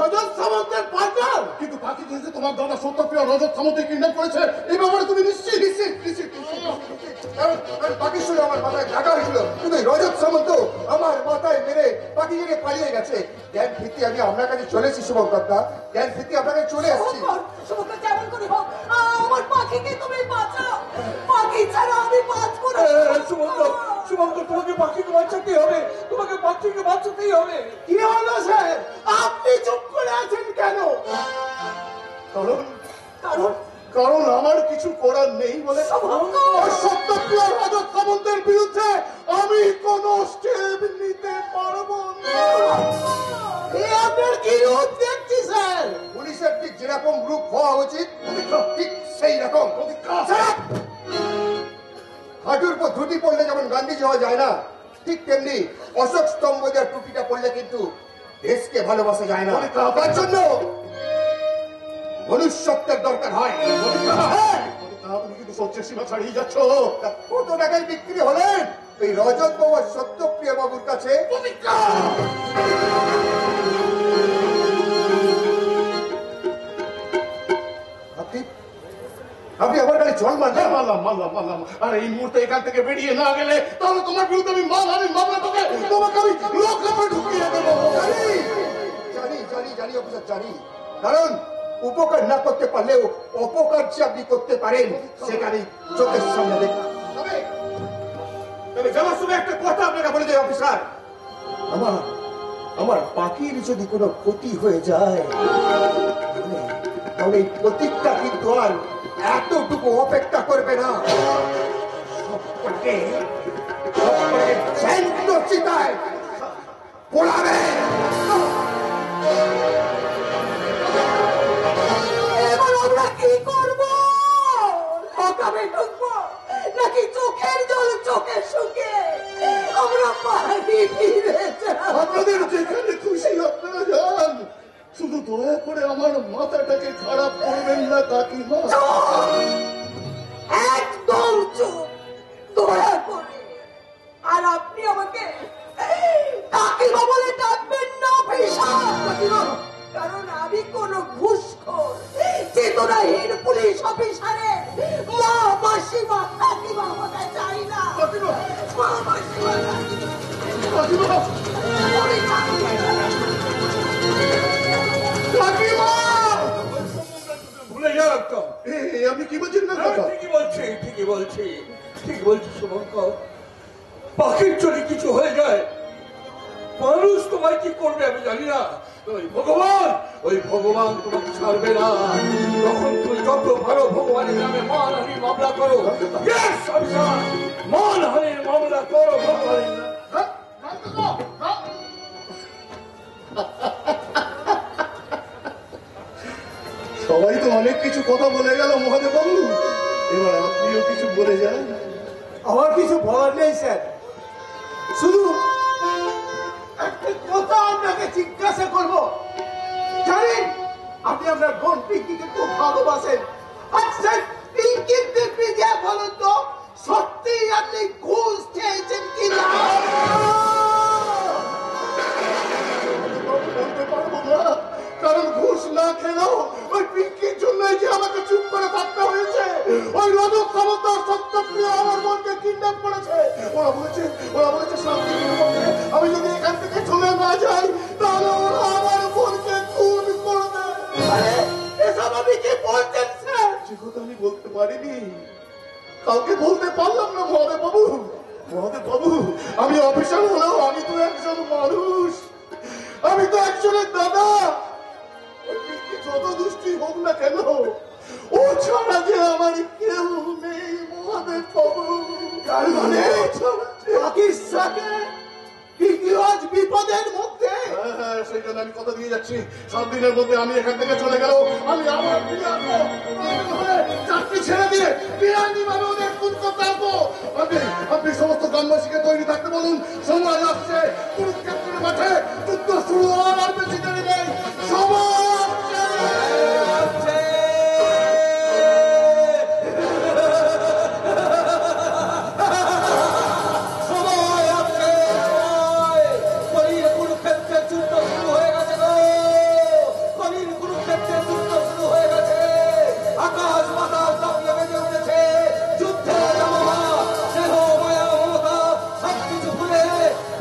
রজত সামন্তের পার্টনার? কিন্তু পাখি দিয়েছে তোমার দাদা সত্যপ্রিয় রজত সামন্তকে কিডন্যাপ করেছে, এই ব্যাপারে তুমি নিশ্চিত? পাখির সঙ্গে আমার মাথায় ঢাকা হয়েছিল, কিন্তু রজত সামন্ত আমার মাথায় মেরে পাখি থেকে পালিয়ে গেছে। জ্ঞান ভিত্তি আমি আপনার কাছে চলেছি শুভঙ্কর দা, জ্ঞান ভিত্তি আপনার কাছে চলে আসছি। যেমন করে হোক আমার পাখিকে তুমি বাঁচাও, পাখি ছাড়া আমি শুভঙ্কর, তোমাকে পাখিকে বাঁচাতেই হবে, তোমাকে পাখিকে বাঁচাতেই হবে। কি হলো স্যার, আপনি চুপ করে আছেন কেন? কারণ কারণ কারণ আমার কিছু করার নেই বলে সত্যপ্রিয় রাজা সামন্তের বিরুদ্ধে আমি কোনো স্টেপ নিতে পারবো না। আপনার কি রূপ দেখছি স্যার? পুলিশের ঠিক যেরকম রূপ হওয়া উচিত ঠিক সেই রকম। হাঁটুর পর ধুতি পড়লে যেমন গান্ধীজি হওয়া যায় না, ঠিক তেমনি অশোক স্তম্ভদের টুপিটা পড়লে কিন্তু দেশকে ভালোবাসা যায় না। তার জন্য মনুষ্যত্বের দরকার হয়। তুমি কিন্তু সত্যের সীমা ছাড়িয়ে যাচ্ছ। কত টাকায় বিক্রি হলেন এই রজত বাবু সত্যপ্রিয় বাবুর কাছে? আপনি আমার গাড়ি জল মারলাম। আর এই মুহূর্তে এখান থেকে বেরিয়ে না গেলে তাহলে তোমার বিরুদ্ধে আমি মামলা তোকে তোমাকে আমি লকআপে ঢুকিয়ে দেবো। জানি অফিসার, জানি। কারণ উপকার না করতে পারলেও অপকার যে আপনি করতে পারেন সেটা আমি চোখের সামনে দেখলাম। তবে যাওয়ার সময় একটা কথা আপনাকে বলে যাই অফিসার, আমার পাখির যদি কোনো ক্ষতি হয়ে যায় তাহলে এই প্রতীকটা কিন্তু আর এতটুকু অপেক্ষা করবে না, সবকটাকে জ্যান্ত চিতায় পোড়াবে। এবার আমরা কি করবো? লকাপে ঢুকবো নাকি চোখের জল চোখে শুকে আমরা বাড়ি ফিরে যাব? আপনাদের যেখানে খুশি আপনারা যান, শুধু দয়া করে আমার মাথাটাকে খারাপ করবেন না কাকিমা। একদম চুপ, দয়া করে। আর আপনি আমাকে কাকিমা বলে ডাকবেন না কাকিমা, কারণ আমি কোন ঘুষখোর চেতনাহীন পুলিশ অফিসারের মা মাসিমা কাকিমা হতে চাই না। মা মাসিমা ভুলে যাও একদম। আপনি কি বলছেন না? ঠিকই বলছি শুভঙ্কর। পাখির যদি কিছু হয়ে যায় মানুষ তোমায় কি করবে আমি জানি না। ওই ভগবান তোমাকে ছাড়বে না। তখন তুমি যত ভালো ভগবানের নামে মানহানির মামলা করো, মানহানির মামলা করো ভগবানের নামে। সবাই তো অনেক কিছু কথা বলে গেল মহাদেব বাবু, এবার আপনিও কিছু বলে যান। আমার কিছু বলার নেই স্যার, শুধু একটা কথা আপনাকে জিজ্ঞাসা করব। জানেন আপনি আপনার বোন পিঙ্কিকে খুব ভালোবাসেন। আচ্ছা পিঙ্কির দিব্যি দিয়ে বলুন তো, সত্যি আপনি ঘুষ খেয়েছেন কিনা? বলতে পারবো না, কারণ ঘুষ না খেলেও ওই পিঙ্কির জন্যই যে আমাকে চুপ করে থাকতে হয়েছে। ওই রজত সামন্তর সত্যপ্রিয় আমার বোনকে কিডন্যাপ করেছে। ওরা বলেছে শান্তির মধ্যে আমি যদি এখান থেকে চলে না যাই তাহলে ওরা আমার বোনকে খুন করবে। এসব আপনি কি বলছেন স্যার? যে কথা আমি বলতে পারিনি, কাউকে বলতে পারলাম না মহাদেব বাবু। আমি অফিসার হলেও আমি তো একজন মানুষ, আমি তো একজনের দাদা। যত দুষ্টি হোক না কেন, ও ছাড়া যে আমার কেউ নেই মহাদেব বাবু। তার মানে পাখির সাথে আজ বিপদের মধ্যে। হ্যাঁ, সেই জন্য আমি কথা দিয়ে যাচ্ছি, 7 দিনের মধ্যে আমি এখান থেকে চলে গেল আমি আবার ফিরে আসবো। চাকরি ছেড়ে দিয়ে বিরানি ভাবে ওদের খুন করতে আসবো। আপনি সমস্ত গ্রামবাসীকে তৈরি থাকতে বলুন, সময় আসছে কুরুক্ষেত্রের মাঠে যুদ্ধ শুরু হওয়ার আর বেশি দেরি নেই। সময়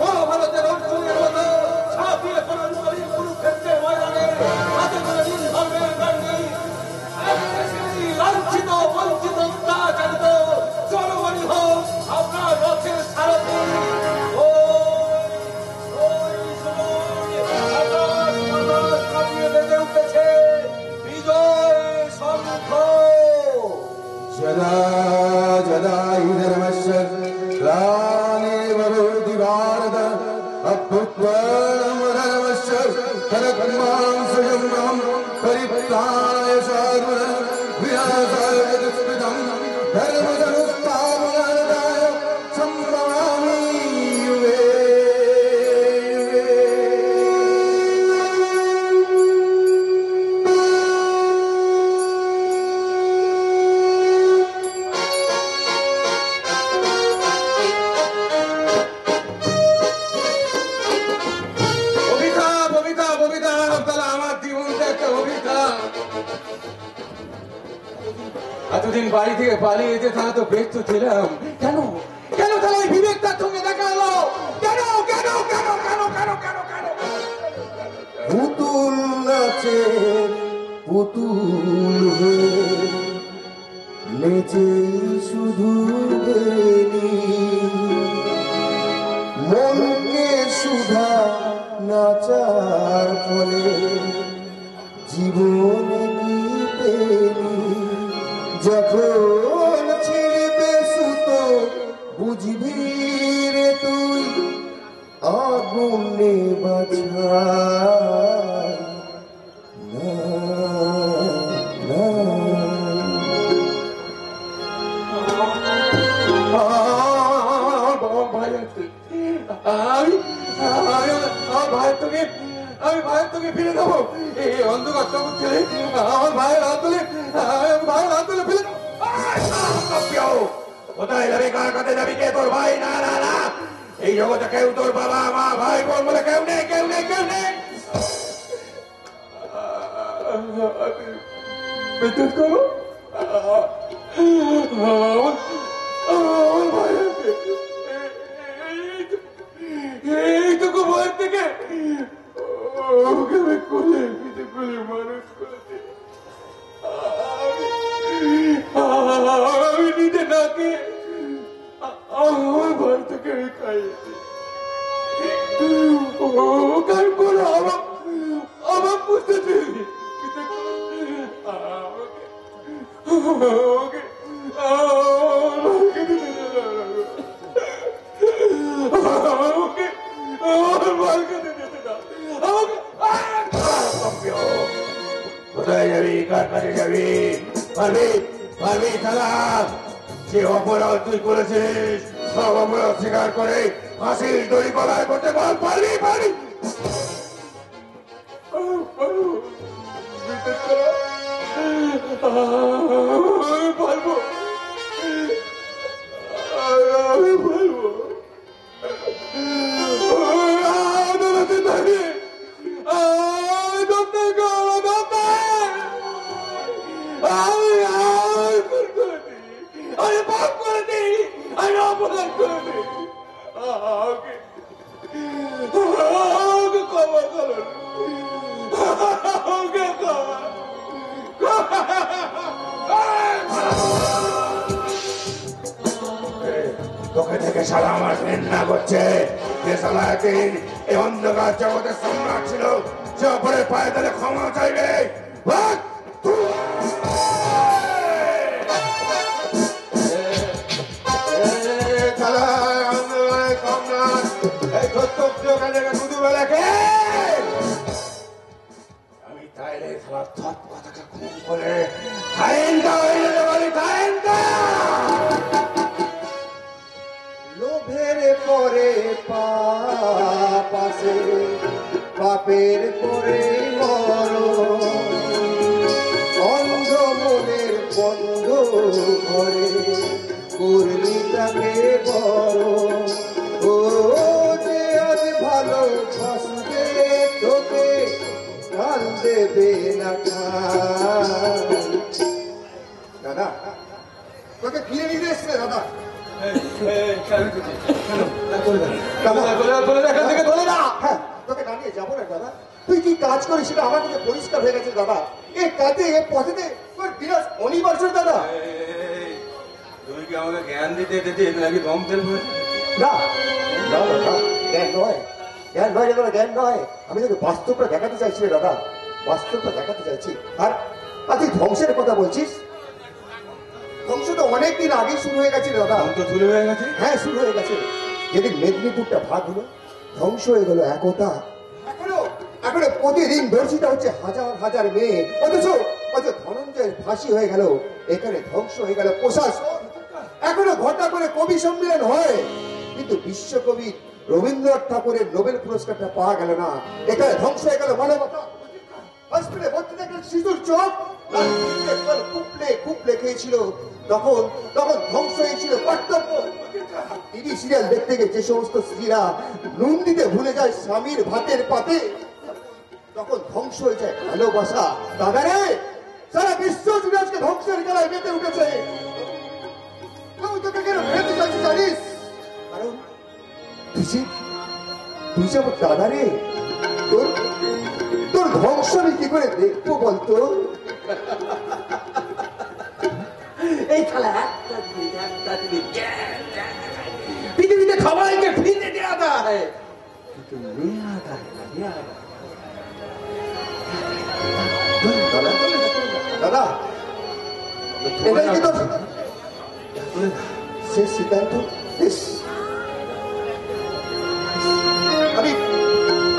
মহাভারতের অর্জুনের মতো ছাপিয়ে পড়ুন কুরুক্ষেত্রে। এতদিন বাড়ি থেকে পালিয়ে যেতে তারা তো ব্যস্ত ছিলাম, কেন কেন তারা ওই বিবেক তার সঙ্গে দেখা হলো? কেন কেন কেন কেন কেন কেন কেন? পুতুল নাচে পুতুল হয়ে নেচে শুধু বেনি, মনকে সুধা নাচার ফলে জীবনে কি পেনি, যখন ছিড়বে সুতো বুঝবি রে তুই আগুনে বাছাই না না। আমি ভাইয়ের তোকে ফিরে দেবো, এই অন্ধকার চমক ছেড়ে আমার ভাইয়ের হাত তুলে ফিরে দেবো। কোথায় যাবি, কার কাছে যাবি, কে তোর ভাই? না না না, এই জগতে কেউ তোর বাবা মা ভাই বোন বলে কেউ নেই, কেউ নেই, কেউ নেই। বিদ্যুৎ করো আমার ভাইয়ের এইটুকু ভয় থেকে ওকে আমি কোলে পিঠে করে মানুষ করেছি। আমি নিজে নাকে আমার ভয় থেকে আমি খাইয়েছি। ওখান করে আমার বুঝতে চাইনি, ওকে কোথায় যাবি, কার কাছে যাবি? পারবি পারবি তারা যে অপরাধ তুই করেছিস সব অপরাধ স্বীকার করে ফাঁসির দড়ি গলায় করতে বল, পারবি পারবি? পারবো আমি পারবো। আদালতে দাঁড়িয়ে আমি পাপ করে দিই, আমি অপরাধ করে দিই, ক্ষমা করুন, তোকে থেকে সারা আমার ঘৃণা করছে। যে সালা একদিন এই অন্ধকার জগতের সম্রাট ছিল, সে অপরের পায়ে তাহলে ক্ষমা চাইবে। আমি তাইলে কথাটা খুন করে লোভের পরে পাপ আসে, পাপের পরে মরণ, অন্ধ মনের বন্ধ ঘরে করলি তাকে বড়। ও যে আজ ভালো ফাঁসবে তোকে কান দেবে না। দাদা তোকে ফিরে নিতে এসছে দাদা। তোকে দাঁড়িয়ে যাবো না দাদা, তুই কি কাজ করিস সেটা আমার কাছে পরিষ্কার হয়ে গেছে দাদা। এ কাজে এ পথেতে তোর বিরাট অনিবার্য দাদা। তুমি কি আমাকে জ্ঞান দিতে দিতে নাকি দম ফেলবো? না না দাদা, জ্ঞান নয়, জ্ঞান নয় দাদা, জ্ঞান নয়। আমি তোকে বাস্তবটা দেখাতে চাইছি রে দাদা, বাস্তবটা দেখাতে চাইছি। আর তুই ধ্বংসের কথা বলছিস, ধ্বংস তো অনেকদিন আগেই শুরু হয়ে গেছে দাদা। তো শুরু হয়ে গেছে? হ্যাঁ শুরু হয়ে গেছে। যেদিন মেদিনীপুরটা ভাগ হলো, ধ্বংস হয়ে গেল একতা। এখনো এখনো প্রতিদিন ধর্ষিত হচ্ছে হাজার হাজার মেয়ে, অথচ ধনঞ্জয়ের ফাঁসি হয়ে গেল, এখানে ধ্বংস হয়ে গেল প্রশাসন। এখনো ঘটা করে কবি সম্মেলন হয়, কিন্তু বিশ্বকবি রবীন্দ্রনাথ ঠাকুরের নোবেল পুরস্কারটা পাওয়া গেল না। এখানে ধ্বংস হয়ে গেল মানবতা। হসপিটালে ভর্তি থাকলেন শিশুর চোখ খুব লেখেছিল, তখন ধ্বংস হয়েছিল কর্তব্য। টিভি সিরিয়াল দেখতে গিয়ে যে সমস্ত স্ত্রীরা নুন দিতে ভুলে যায় স্বামীর ভাতের পাতে, তখন ধ্বংস হয়ে যায় ভালোবাসা। দাদারে, সারা বিশ্ব জুড়ে আজকে ধ্বংসের খেলায় মেতে উঠেছে। আমি তোকে কেন ফেরতে চাইছি জানিস? কারণ তুই যে আমার দাদারে, তোর ধ্বংস আমি কি করে দেখবো বলতো? এই খেলা পৃথিবীতে সবাইকে ফিরে দেওয়া যায়, কিন্তু নেওয়া যায় না। দাদা, এটাই কি তোর শেষ সিদ্ধান্ত?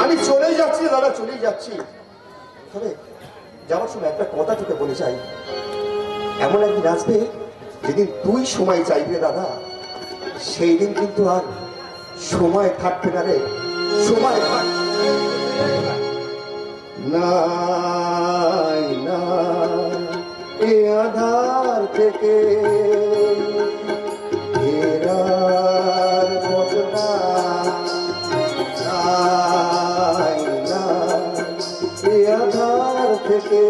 আমি চলে যাচ্ছি দাদা, চলেই যাচ্ছি। তবে যাওয়ার সময় একটা কথা তোকে বলে যাই, এমন একদিন আসবে যেদিন তুই সময় চাইবে দাদা, সেই দিন কিন্তু আর সময় থাকবে না রে, সময় নাই না এ আধার থেকে ফেরার পথ নাই না এ আধার থেকে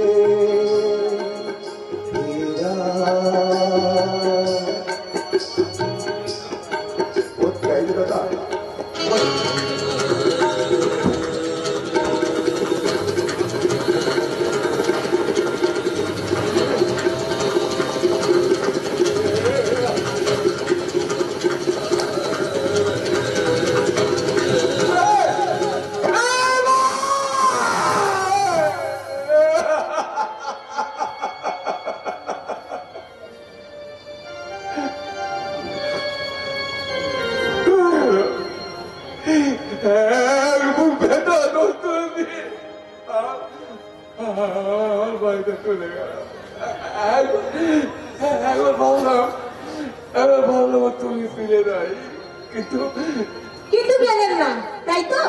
কিন্তু গেলেন না, তাই তো?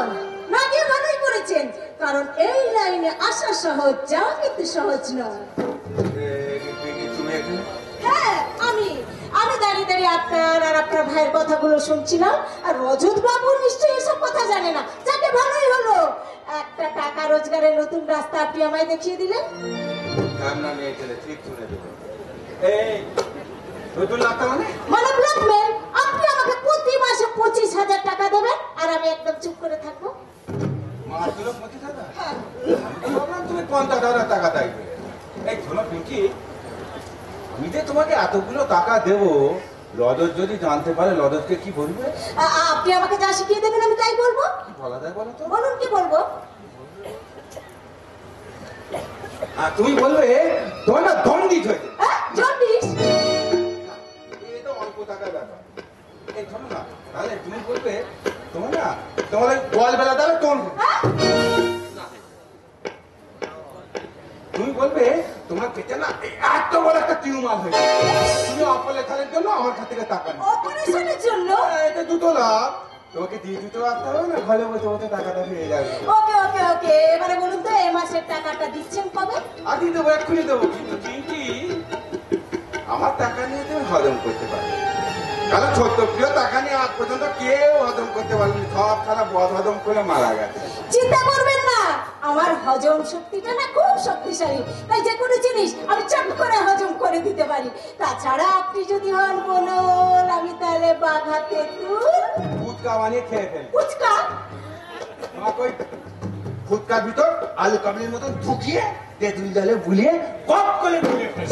না গিয়ে ভালোই করেছেন, কারণ এই লাইনে আসা সহজ, যাওয়া কিন্তু সহজ নয়। হ্যাঁ, আমি দাঁড়িয়ে দাঁড়িয়ে আপনার আর আপনার ভাইয়ের কথাগুলো শুনছিলাম, আর রজত বাবু নিশ্চয়ই এসব কথা জানে না। যাকে ভালোই হলো, একটা টাকা রোজগারের নতুন রাস্তা আপনি আমায় দেখিয়ে দিলেন। মানে ব্ল্যাকমেল। আপনি আমাকে প্রতি মাসে 25,000 টাকা দেবেন, আর আমি একদম চুপ করে থাকবো। তুমি 50,000 টাকা চাইবে? এই শোনো পিঙ্কি, আমি যে তোমাকে এতগুলো টাকা দেবো, লজত যদি জানতে পারে লজতকে কি বলবে? আপনি আমাকে যা শিখিয়ে দেবেন আমি তাই বলবো। কি বলা যায় বলো তো? বলুন, কি বলবো? তুমি বলবে তোমার না জন্ডিস হয়েছে। জন্ডিস? এটা অল্প টাকার ব্যাপার। এই শোনো না, তাহলে তুমি বলবে তোমার না তোমার বল বেলা দ্বারা কোন, তুমি বলবে তোমার পেটে না এত বড় একটা টিউমার হয়েছে, তুমি অপারেশনের জন্য আমার কাছ থেকে টাকা নিও। অপারেশনের জন্য? এটা 2 লাখ তোমাকে দিয়ে দিতে আসতে হবে না, ঘরে বসে বসে টাকাটা পেয়ে যাবে। ওকে ওকে ওকে, এবারে বলুন তো এই মাসের টাকাটা দিচ্ছেন কবে? আজই দেবো, এক্ষুনি দেবো, কিন্তু চিন্তি আমার টাকা নিয়ে তুমি হজম করতে পারবে, কারণ ছোট্ট প্রিয় টাকা নিয়ে আজ পর্যন্ত কেউ হজম করতে পারেনি, সব সারা বদ হজম করে মারা গেছে। চিন্তা করবেন না, আমার হজম শক্তিটা না খুব শক্তিশালী, তাই যে কোনো জিনিস আমি চট করে হজম করে দিতে পারি। তাছাড়া আপনি যদি হন বলুন, আমি তাহলে বাঘাতে ফুচকা বানিয়ে খেয়ে ফেলি। ফুচকা? তোমাকে ওই ফুচকার ভিতর আলু কাবলির মতন ঢুকিয়ে তেঁতুল জলে বুলিয়ে কপ করে বুলিয়ে ফেলি।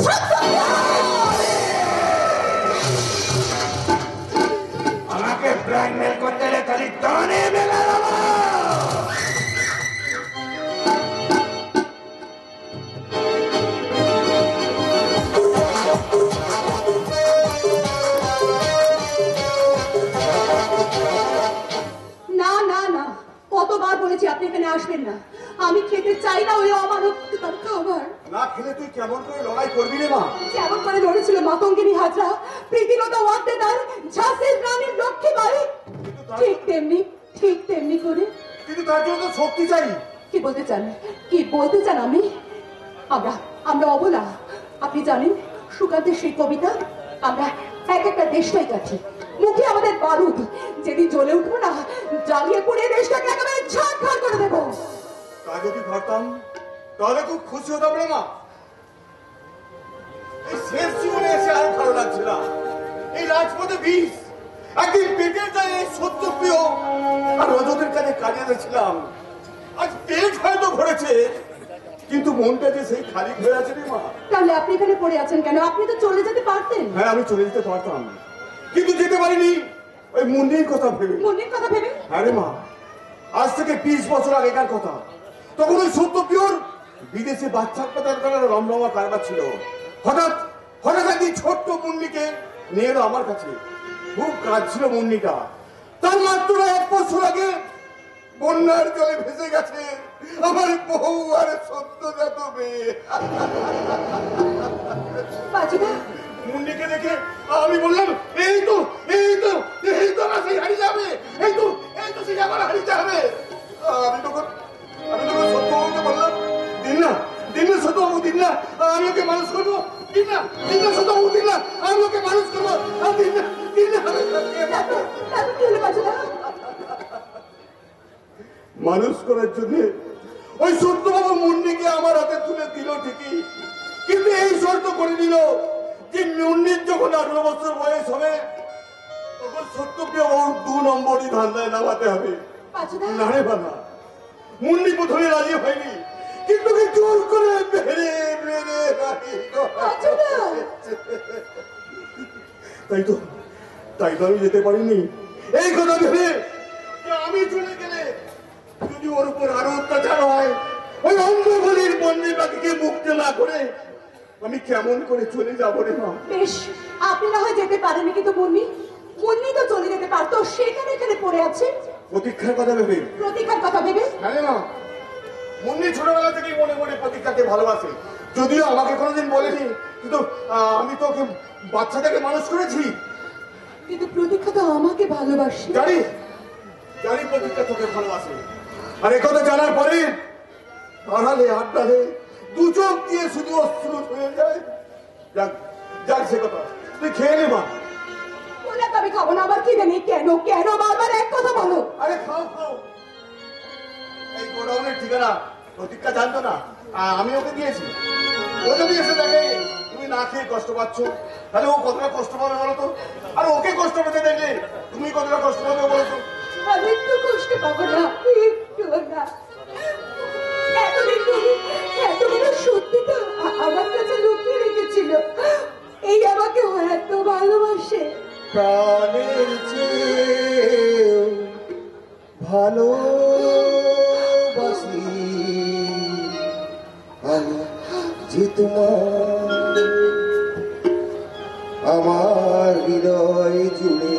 আমাকে ব্ল্যাকমেল করতে গেলে খালি টানে মেলা কতবার বলেছি আপনি এখানে আসবেন না। আমি খেতে চাই না ওই অমানবিকতার খাবার। না খেলে তুই কেমন করে লড়াই করবি রে মা? যেমন করে লড়েছিল মাতঙ্গিনী হাজরা, প্রীতিলতা ওয়াদ্দেদার, ঝাঁসির রানীর লক্ষ্মীবাঈ, ঠিক তেমনি করে। কিন্তু তার জন্য তো শক্তি চাই। কি বলতে চান? কি বলতে চান? আমরা অবলা। আপনি জানেন সুকান্তের সেই কবিতা, আমরা এক একটা দেশটাই কাঠি, মুখে আমাদের বারুদ, যেদিন জ্বলে উঠবো না জ্বালিয়ে পুড়িয়ে দেশটাকে একেবারে ছাড়খাড় করে দেবো। তা যদি পারতাম তাহলে খুব খুশি হতাম রে মা। এই শেষ জীবনে এসে আর ভালো লাগছে না। এই রাজপথে বিষ, একদিন পেটের দায়ে সত্যপ্রিয় আর রজতের কানে কাটিয়ে দিয়েছিলাম। আজ পেট হয়তো ভরেছে, কিন্তু মনটা যে সেই খালি হয়ে আছে রে মা। তাহলে আপনি এখানে পড়ে আছেন কেন? আপনি তো চলে যেতে পারতেন। হ্যাঁ, আমি চলে যেতে পারতাম, কিন্তু যেতে পারিনি ওই মুন্নির কথা ভেবে। মুন্নির কথা ভেবে? হ্যাঁ রে মা, আজ থেকে 20 বছর আগেকার কথা। তখন ওই সত্যপ্রিয়র বিদেশে বাচ্চা পাতার কারণে রমরমা কারবার ছিল। হঠাৎ একদিন ছোট্ট মুন্নিকে নিয়ে এলো আমার কাছে। খুব কাঁদছিল মুন্নিটা। তার মাত্র 1 বছর আগে বন্যার জলে ভেসে গেছে আমার বউ আর সদ্যজাত মেয়ে। মুন্নিকে দেখে আমি বললাম, এই তো না সেই হারিয়ে যাবে, এই তো সেই আবার হারিয়ে যাবে। আমি তখন সত্যবাবুকে বললাম, দিন না সত্যবাবু, দিন না, আমি ওকে মানুষ করবো, দিন না সত্যবাবু, দিন না, আমি ওকে মানুষ করবো, দিন না। মানুষ করার জন্য ওই সত্যবাবু মুন্নিকে আমার হাতে তুলে দিল ঠিকই, কিন্তু এই শর্ত করে দিল যে মুন্নির যখন 18 বছর বয়স হবে তখন সত্যপ্রিয় বাবুর 2 নম্বরই ধান্দায় নামাতে হবে। না রে বাবা, মুন্নি প্রথমে রাজি হয়নি, কিন্তু জোর করে তাই তো আমি যেতে পারিনি। এই কথা ভেবে আমি চলে গেলে যদি ওর উপর আরো অত্যাচার হয়, ওই অন্ধগলির বন্যে পাখিকে মুক্তি না করে আমি কেমন করে চলে যাবো রে মা? বেশ, আপনি না হয় যেতে পারেনি, কিন্তু মুন্নি তো চলে যেতে পারতো। সেখানে এখানে পড়ে আছে প্রতীক্ষার কথা ভেবে। হ্যাঁ মা, মুন্নি ছোটবেলা থেকেই মনে মনে প্রতীক্ষাকে ভালোবাসে, যদিও আমাকে কোনোদিন বলেনি, কিন্তু আমি তো ওকে বাচ্চা থেকে মানুষ করেছি। কিন্তু প্রতীক্ষা তো আমাকে ভালোবাসে। জানি প্রতীক্ষা তোকে ভালোবাসে। আর একথা জানার পরে আড়ালে আড্ডালে 2 চোখ দিয়ে শুধু অশ্রু হয়ে যায়। যাক সে কথা, তুই খেয়ে নে মা। আমি খাবো না। আবার খিদে নেই কেন? বারবার এক কথা বলো। আরে খাও। এই গোডাউনের ঠিকানা প্রতীক্ষা জানতো না, আমি ওকে দিয়েছি। ও যদি এসে দেখে তুমি না খেয়ে কষ্ট পাচ্ছ, তাহলে ও কতটা কষ্ট পাবে বলো তো? আর ওকে কষ্ট পেতে দেখলে তুমি কতটা কষ্ট পাবে বলো তো? আমি একটু কষ্ট পাবো না, একটু না। এতগুলো সত্যিটা আমার কাছে লুকিয়ে রেখেছিল। এই আমাকে ও এত ভালোবাসে। প্রাণের চেয়ে ভালোবাসি আমি যে তোমার, আমার হৃদয় জুড়ে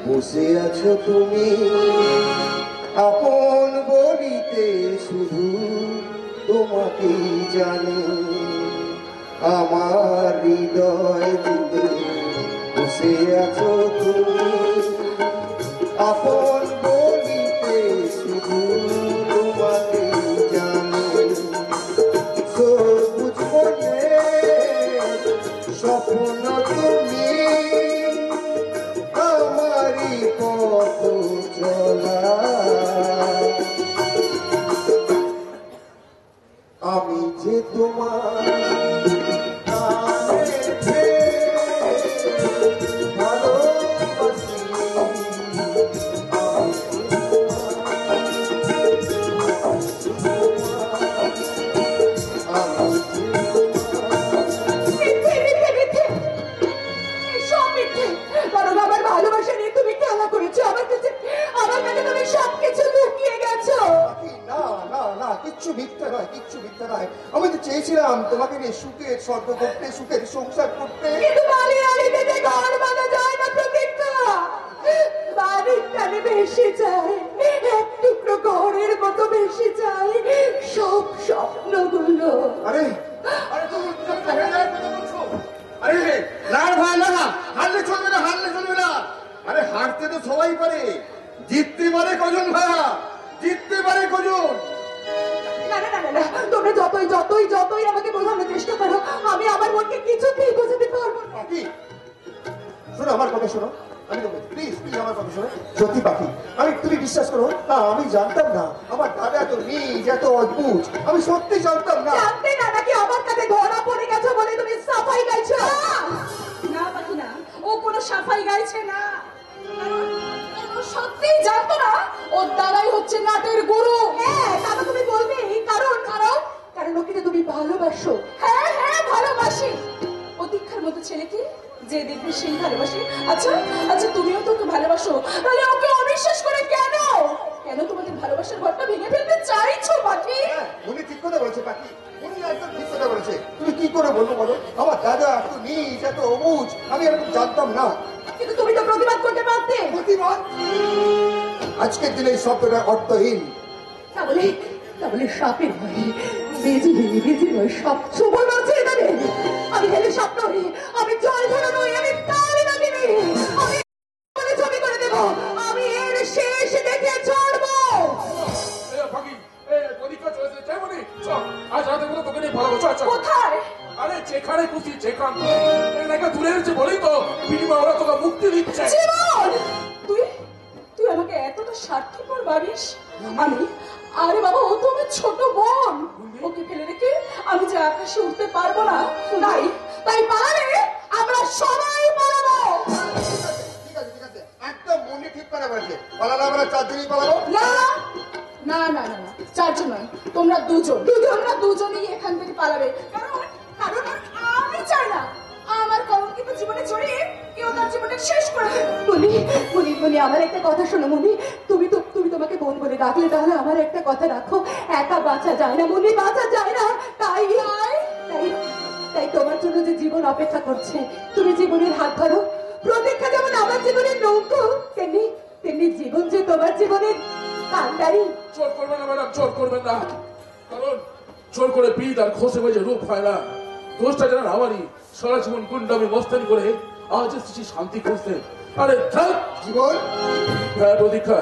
বসে আছো তুমি, আপন বলিতে শুধু তোমাকেই জানি, আমার হৃদয় জুড়ে বসে আছো তুমি, আপন বলিতে শুধু তোমাকেই জানি, সবুজ বনে স্বপ্ন তুমি, আমারই পথ চলা, আমি যে তোমার আমি তো চেয়েছিলাম তোমাকে নিয়ে সুখের স্বর্গ করতে, সুখের সংসার করতে, কিন্তু বালিয়াড়িতে ঘর বাঁধা যায় না প্রতীক্ষা। বাড়ির টানে ভেসে যায় একটু যতই যতই যতই আমাকে বোঝানোর চেষ্টা করো, আমি আমার মনকে কিছুতেই বোঝাতে পারবো না। পাখি শোনো, আমার কথা শোনো, আমি তো প্লিজ প্লিজ আমার কথা শোনো। সত্যি পাখি, তুমি বিশ্বাস করো, আমি জানতাম না আমার দাদা এত নিজ, এত অদ্ভুত, আমি সত্যি জানতাম না। জানতে না নাকি আমার কাছে ধরা পড়ে গেছে বলে তুমি সাফাই গাইছো? না পাখি না, ও কোনো সাফাই গাইছে না। ও সত্যিই জানতো না ওর দাদাই হচ্ছে নাটের গুরু। হ্যাঁ, তা তো তুমি বলবে, কারণ কারণ কারণ ওকে তো তুমি ভালোবাসো। হ্যাঁ হ্যাঁ ভালোবাসি, অতীক্ষার মতো ছেলেকে যে দেখবে সেই ভালোবাসে। আচ্ছা আচ্ছা, তুমিও তো ওকে ভালোবাসো, তাহলে ওকে অবিশ্বাস করে কেন? কেন তোমাদের ভালোবাসার ঘরটা ভেঙে ফেলতে চাইছো পাখি? উনি ঠিক কথা বলেছে পাখি, উনি একদম ঠিক কথা বলেছে। তুমি কি করে বলবো বলো, আমার দাদা এত নিজ, এত অবুঝ, আমি এরকম জানতাম না। কিন্তু তুমি তো প্রতিবাদ করতে পারতে। প্রতিবাদ? আজকের দিনে এই শব্দটা অর্থহীন। তাহলে তাহলে সাপের ভয়ে বেজি নয়, সাপ সবল মারছে এখানে। আমি হেলে সাপ নই, আমি জল ধরা নই, আমি কালি নাগিনি। আমি বলে ছবি করে দেব, আমি এর শেষ দেখে ছাড়বো। ফাঁকি পরীক্ষা চলেছে, চাই বলি চল আজ রাতে করে তোকে নিয়ে ভালো চল চল। কোথায়? আরে যেখানে খুশি যেখান এলাকা দূরে এসেছে বলেই তো বিনিময় ওরা তোকে মুক্তি দিচ্ছে। জীবন, তুই তুই আমাকে এতটা স্বার্থপর ভাবিস? আমি, আরে বাবা, ও তো আমার ছোট বোন। ওকে ফেলে রেখে আমি যে আকাশে উঠতে পারবো না, তাই পালালে আমরা সবাই পালাবো। ঠিক আছে ঠিক আছে, একদম মনে ঠিক করে বলছে, পালালে আমরা চারজনই পালাবো। না না না না না, চারজন নয়, তোমরা তোমরা দুজনেই এখান থেকে পালাবে। কারণ কারণ আমি চাই না আমার কলঙ্কিত জীবনে জড়িয়ে কেউ তার জীবনটা শেষ করে দেবে। মনি, আমার একটা কথা শোনো মনি। তুমি তোমাকে বোন বলে ডাকলে, তাহলে আমার একটা কথা রাখো, একা বাঁচা যায় না মনি, বাঁচা যায় না। তাই তাই তোমার জন্য যে জীবন অপেক্ষা করছে, তুমি জীবনের হাত ধরো। প্রতীক্ষা যেমন আমার জীবনের নৌকো, তেমনি জীবন যে তোমার জীবনের কান্ডারি। জোর করবেন না ম্যাডাম, জোর করবেন না, কারণ জোর করে পিঠ আর খসে মেজে রূপ হয় না। দোষটা জানেন আমারই, সারা জীবন গুন্ডামি মস্তানি করে আজ এসেছি শান্তি খুঁজতে। আরে থাক জীবন, হ্যাঁ প্রতীক্ষা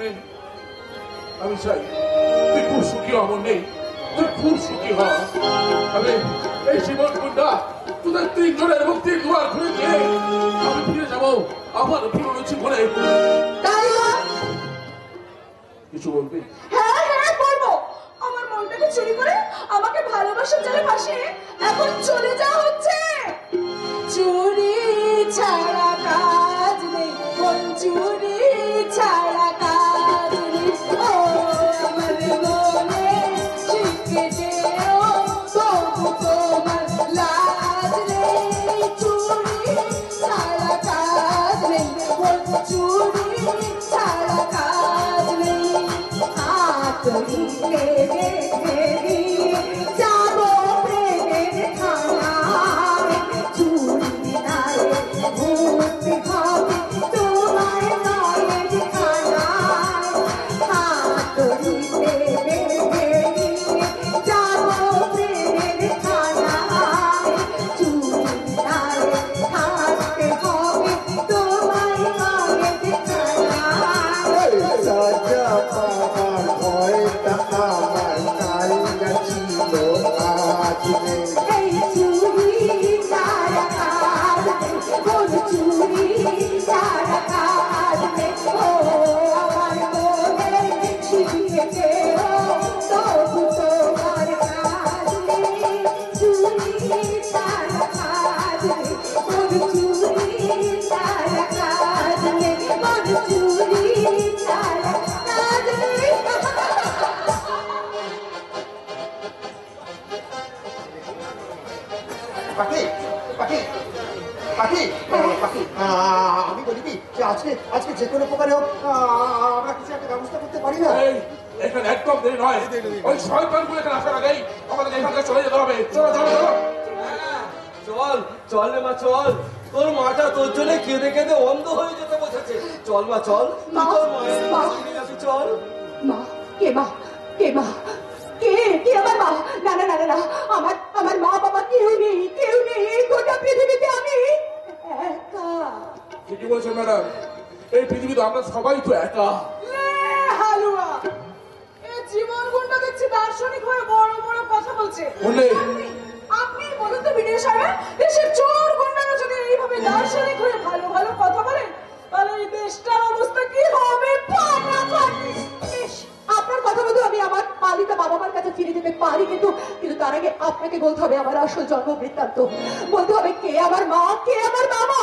নেই, আমি চাই তুই খুব সুখী হ, মন নেই তুই খুব সুখী হ। তবে এই জীবন গুন্ডা তোদের তিনজনের মুক্তির দুয়ার খুলে দিয়ে আমি ফিরে যাবো আমার পুরনো জীবনে। কিছু বলবি? হ্যাঁ হ্যাঁ বলবো। আমার মনটাকে চুরি করে আমাকে ভালোবাসার জালে ভাসিয়ে এখন চলে যাওয়া হচ্ছে। চুরি ছাড়া কাজ নেই, কোন চুরি ছাড়া কাজ নেই। ও আমার মনে শিখেও তবু তোমার লাজ নেই। চুরি ছাড়া কাজ নেই, কোন চুরি ছাড়া কাজ নেই। হাতড়ি লেগে যাবো প্রেমের খানায়, চুরি নাই ভূত হবে তোমার গায়ের খানায়। হাতড়ি লেগে যাবো প্রেমের খানায়, চুরি নাই থাকতে হবে তোমার গায়ের খানায়। রাজা বাবার ভয়টা আমার কাল ছিল, আজ নেই। এই চুরি ছাড়া কাজ নেই, কোন চুরি ছাড়া কাজ নেই। ও আমার মনে শিখিয়েও তবু তোমার কাজ নেই। চুরি ছাড়া কাজ নেই, কোন চুরি ছাড়া কাজ নেই, কোন চুরি ছাড়া কাজ নেই। পাখি পাখি পাখি পাখি, আমি বলি কি যে আজকে যে কোনো প্রকারে হোক আমরা কিছু একটা ব্যবস্থা করতে পারি না? এই এখানে একদম দেরি নয়, ওই শয়তানগুলো এখানে আসার আগেই আমাদের এখান থেকে চলে যেতে হবে। চলো চলো চলো। চল চল রে মা চল, তোর মাটা তোর জন্য কেঁদে কেঁদে অন্ধ হয়ে যেতে বসেছে। চল মা চল, তুই তোর মায়ের কাছে নিয়ে যাবি, চল। মা, কে মা? কে মা? কে আমার মা? না না না না, আমার মা বাবা কেউ নেই, গোটা পৃথিবীতে আমি একা। ঠিকই বলছেন ম্যাডাম, এই পৃথিবীতে আমরা সবাই তো একা। হালুয়া, এ জীবন গুণটা দেখছি তার দার্শনিক হয়ে বড় বড় কথা বলছে। বলে আপনি বলুন তো বিডিও সাহেব, দেশের চোর গুন্ডারা যদি এইভাবে দার্শনিক হয়ে ভালো ভালো কথা বলেন, তাহলে এই দেশটার অবস্থা কি হবে? আপনার কথা মতো আমি আমার পালিত বাবা মার কাছে ফিরে যেতে পারি, কিন্তু তার আগে আপনাকে বলতে হবে আমার আসল জন্ম বৃত্তান্ত। বলতে হবে কে আমার মা, কে আমার বাবা।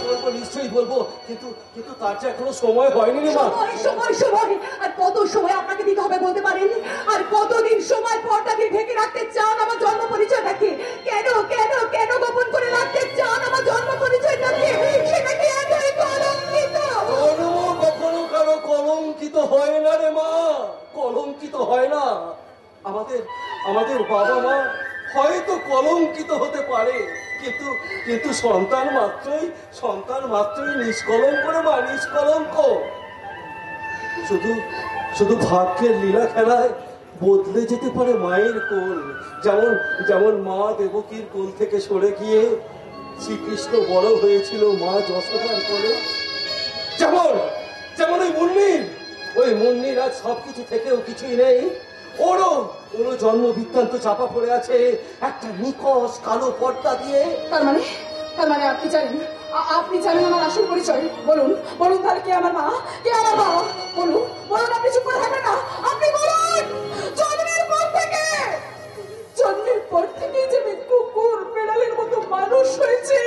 বলবো, নিশ্চয়ই বলবো, কিন্তু কিন্তু তার যে এখনো সময় হয়নি রে মা। সময় সময় আর কত সময় আপনাকে দিতে হবে বলতে পারেন? আর কতদিন সময় পর্দাকে ঢেকে রাখতে চান আমার জন্ম পরিচয়টাকে? কেন কেন কেন গোপন করে রাখতে চান আমার জন্ম পরিচয়টাকে? সেটা কি এতই কলঙ্কিত? কখনো কারো কলঙ্কিত হয় না রে মা, কলঙ্কিত হয় না। আমাদের বাবা মা হয়তো কলঙ্কিত হতে পারে, কিন্তু কিন্তু সন্তান মাত্রই নিষ্কলঙ্ক রে মা, নিষ্কলঙ্ক। শুধু ভাগ্যের লীলা খেলায় বদলে যেতে পারে মায়ের কোল। যেমন মা দেবকীর কোল থেকে সরে গিয়ে শ্রীকৃষ্ণ বড় হয়েছিল মা যশোদার কোলে। যেমন ওই মুন্নির আজ সবকিছু থেকেও কিছুই নেই। ওরও জন্ম বৃত্তান্ত চাপা পড়ে আছে একটা নিকষ কালো পর্দা দিয়ে। তার মানে আপনি জানেন আমার আসল পরিচয়? বলুন তাহলে কে আমার মা, কে আমার বাবা? বলুন, আপনি চুপ করে থাকবেন না, আপনি বলুন। জন্মের পর থেকে যে আমি কুকুর বেড়ালের মতো মানুষ হয়েছে,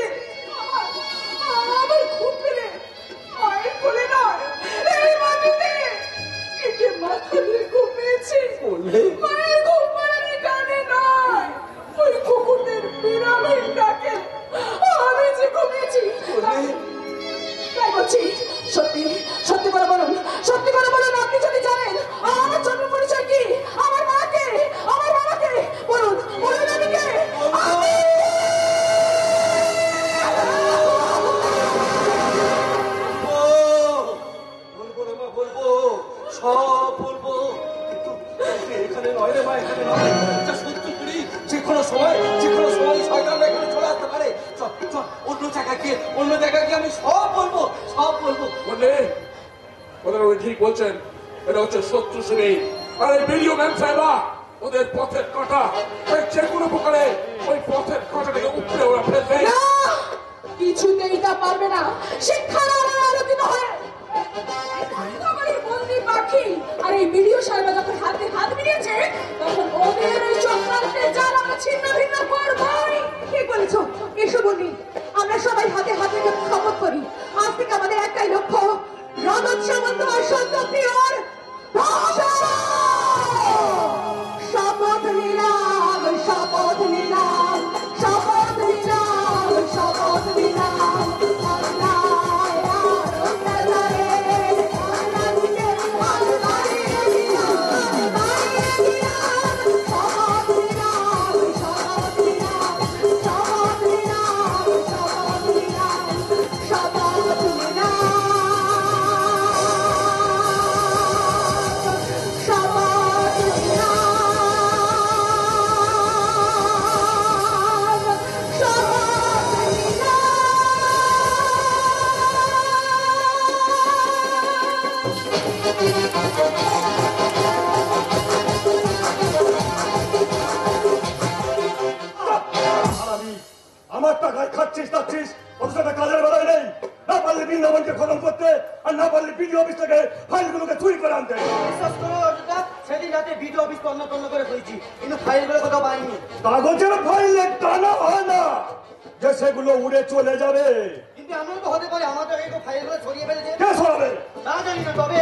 আমার খুব পেলে মায়ের কোলে নয়, এই মাটিতে একে মাথা দিয়ে ঘুমিয়েছি। মায়ের ঘুম পাড়ানি কানে নয়, ওই কুকুরদের বিড়ালের ডাকে আমি যে ঘুমিয়েছি। তাই বলছি, সত্যি করে বলুন, আপনি যদি জানেন আমার জন্ম পরিচয় কি, আমার মাকে, আমার বাবাকে, বলুন আমি কে? বলবো, সব বলবো, কিন্তু এখানে নয় রে মা, এখানে নয়। সহ্য করি, যেকোনো সময় শয়তানরা এখানে চলে আসতে পারে। অন্য জায়গায় গিয়ে আমি সব বলবো। বললে ওদের ওই ঠিক বলছেন, এটা হচ্ছে শত্রু শিবির। আর এই ভিডিও ম্যাম সাহেবা ওদের পথের কাঁটা, যে কোনো প্রকারে ওই পথের কাঁটাটাকে উপরে ওরা ফেলবে। কিছুতেই তা পারবে না। শিক্ষার আলোয় আলোকিত হয়ে বন্দি পাখি আর এই ভিডিও সাহেবা যখন হাতে হাত মিলিয়েছে, তখন ওদের ওই চক্রান্তে যারা ছিন্ন ভিন্ন করবই। ঠিক বলেছ, এসো বলি আমরা সবাই হাতে হাতে শপথ করি। আজ থেকে আমাদের একটাই লক্ষ্য, রজত সামন্ত আর সত্য প্রিয়র শপথ নিলাম, শপথ নিলাম, শপথ নিলাম, শপথ নিলাম। আমার টাকায় খাচ্ছিস যাচ্ছিস, অথচ কাজের বেলায় নেই। না পারলে বৃন্দাবনকে খতম করতে, আর না পারলে বিডিও অফিস থেকে ফাইলগুলোকে চুরি করে আনতে। বিশ্বাস করো অর্জুনদা, সেদিন রাতে বিডিও অফিস তন্ন করে খুঁজেছি, কিন্তু ফাইলগুলো কোথাও পাইনি। কাগজের ফাইলে টানা হয় না যে সেগুলো উড়ে চলে যাবে। কিন্তু এমন তো হতে পারে আমাদের এই ফাইলগুলো ছড়িয়ে ফেলেছে। কে সরাবে? তা জানি না, তবে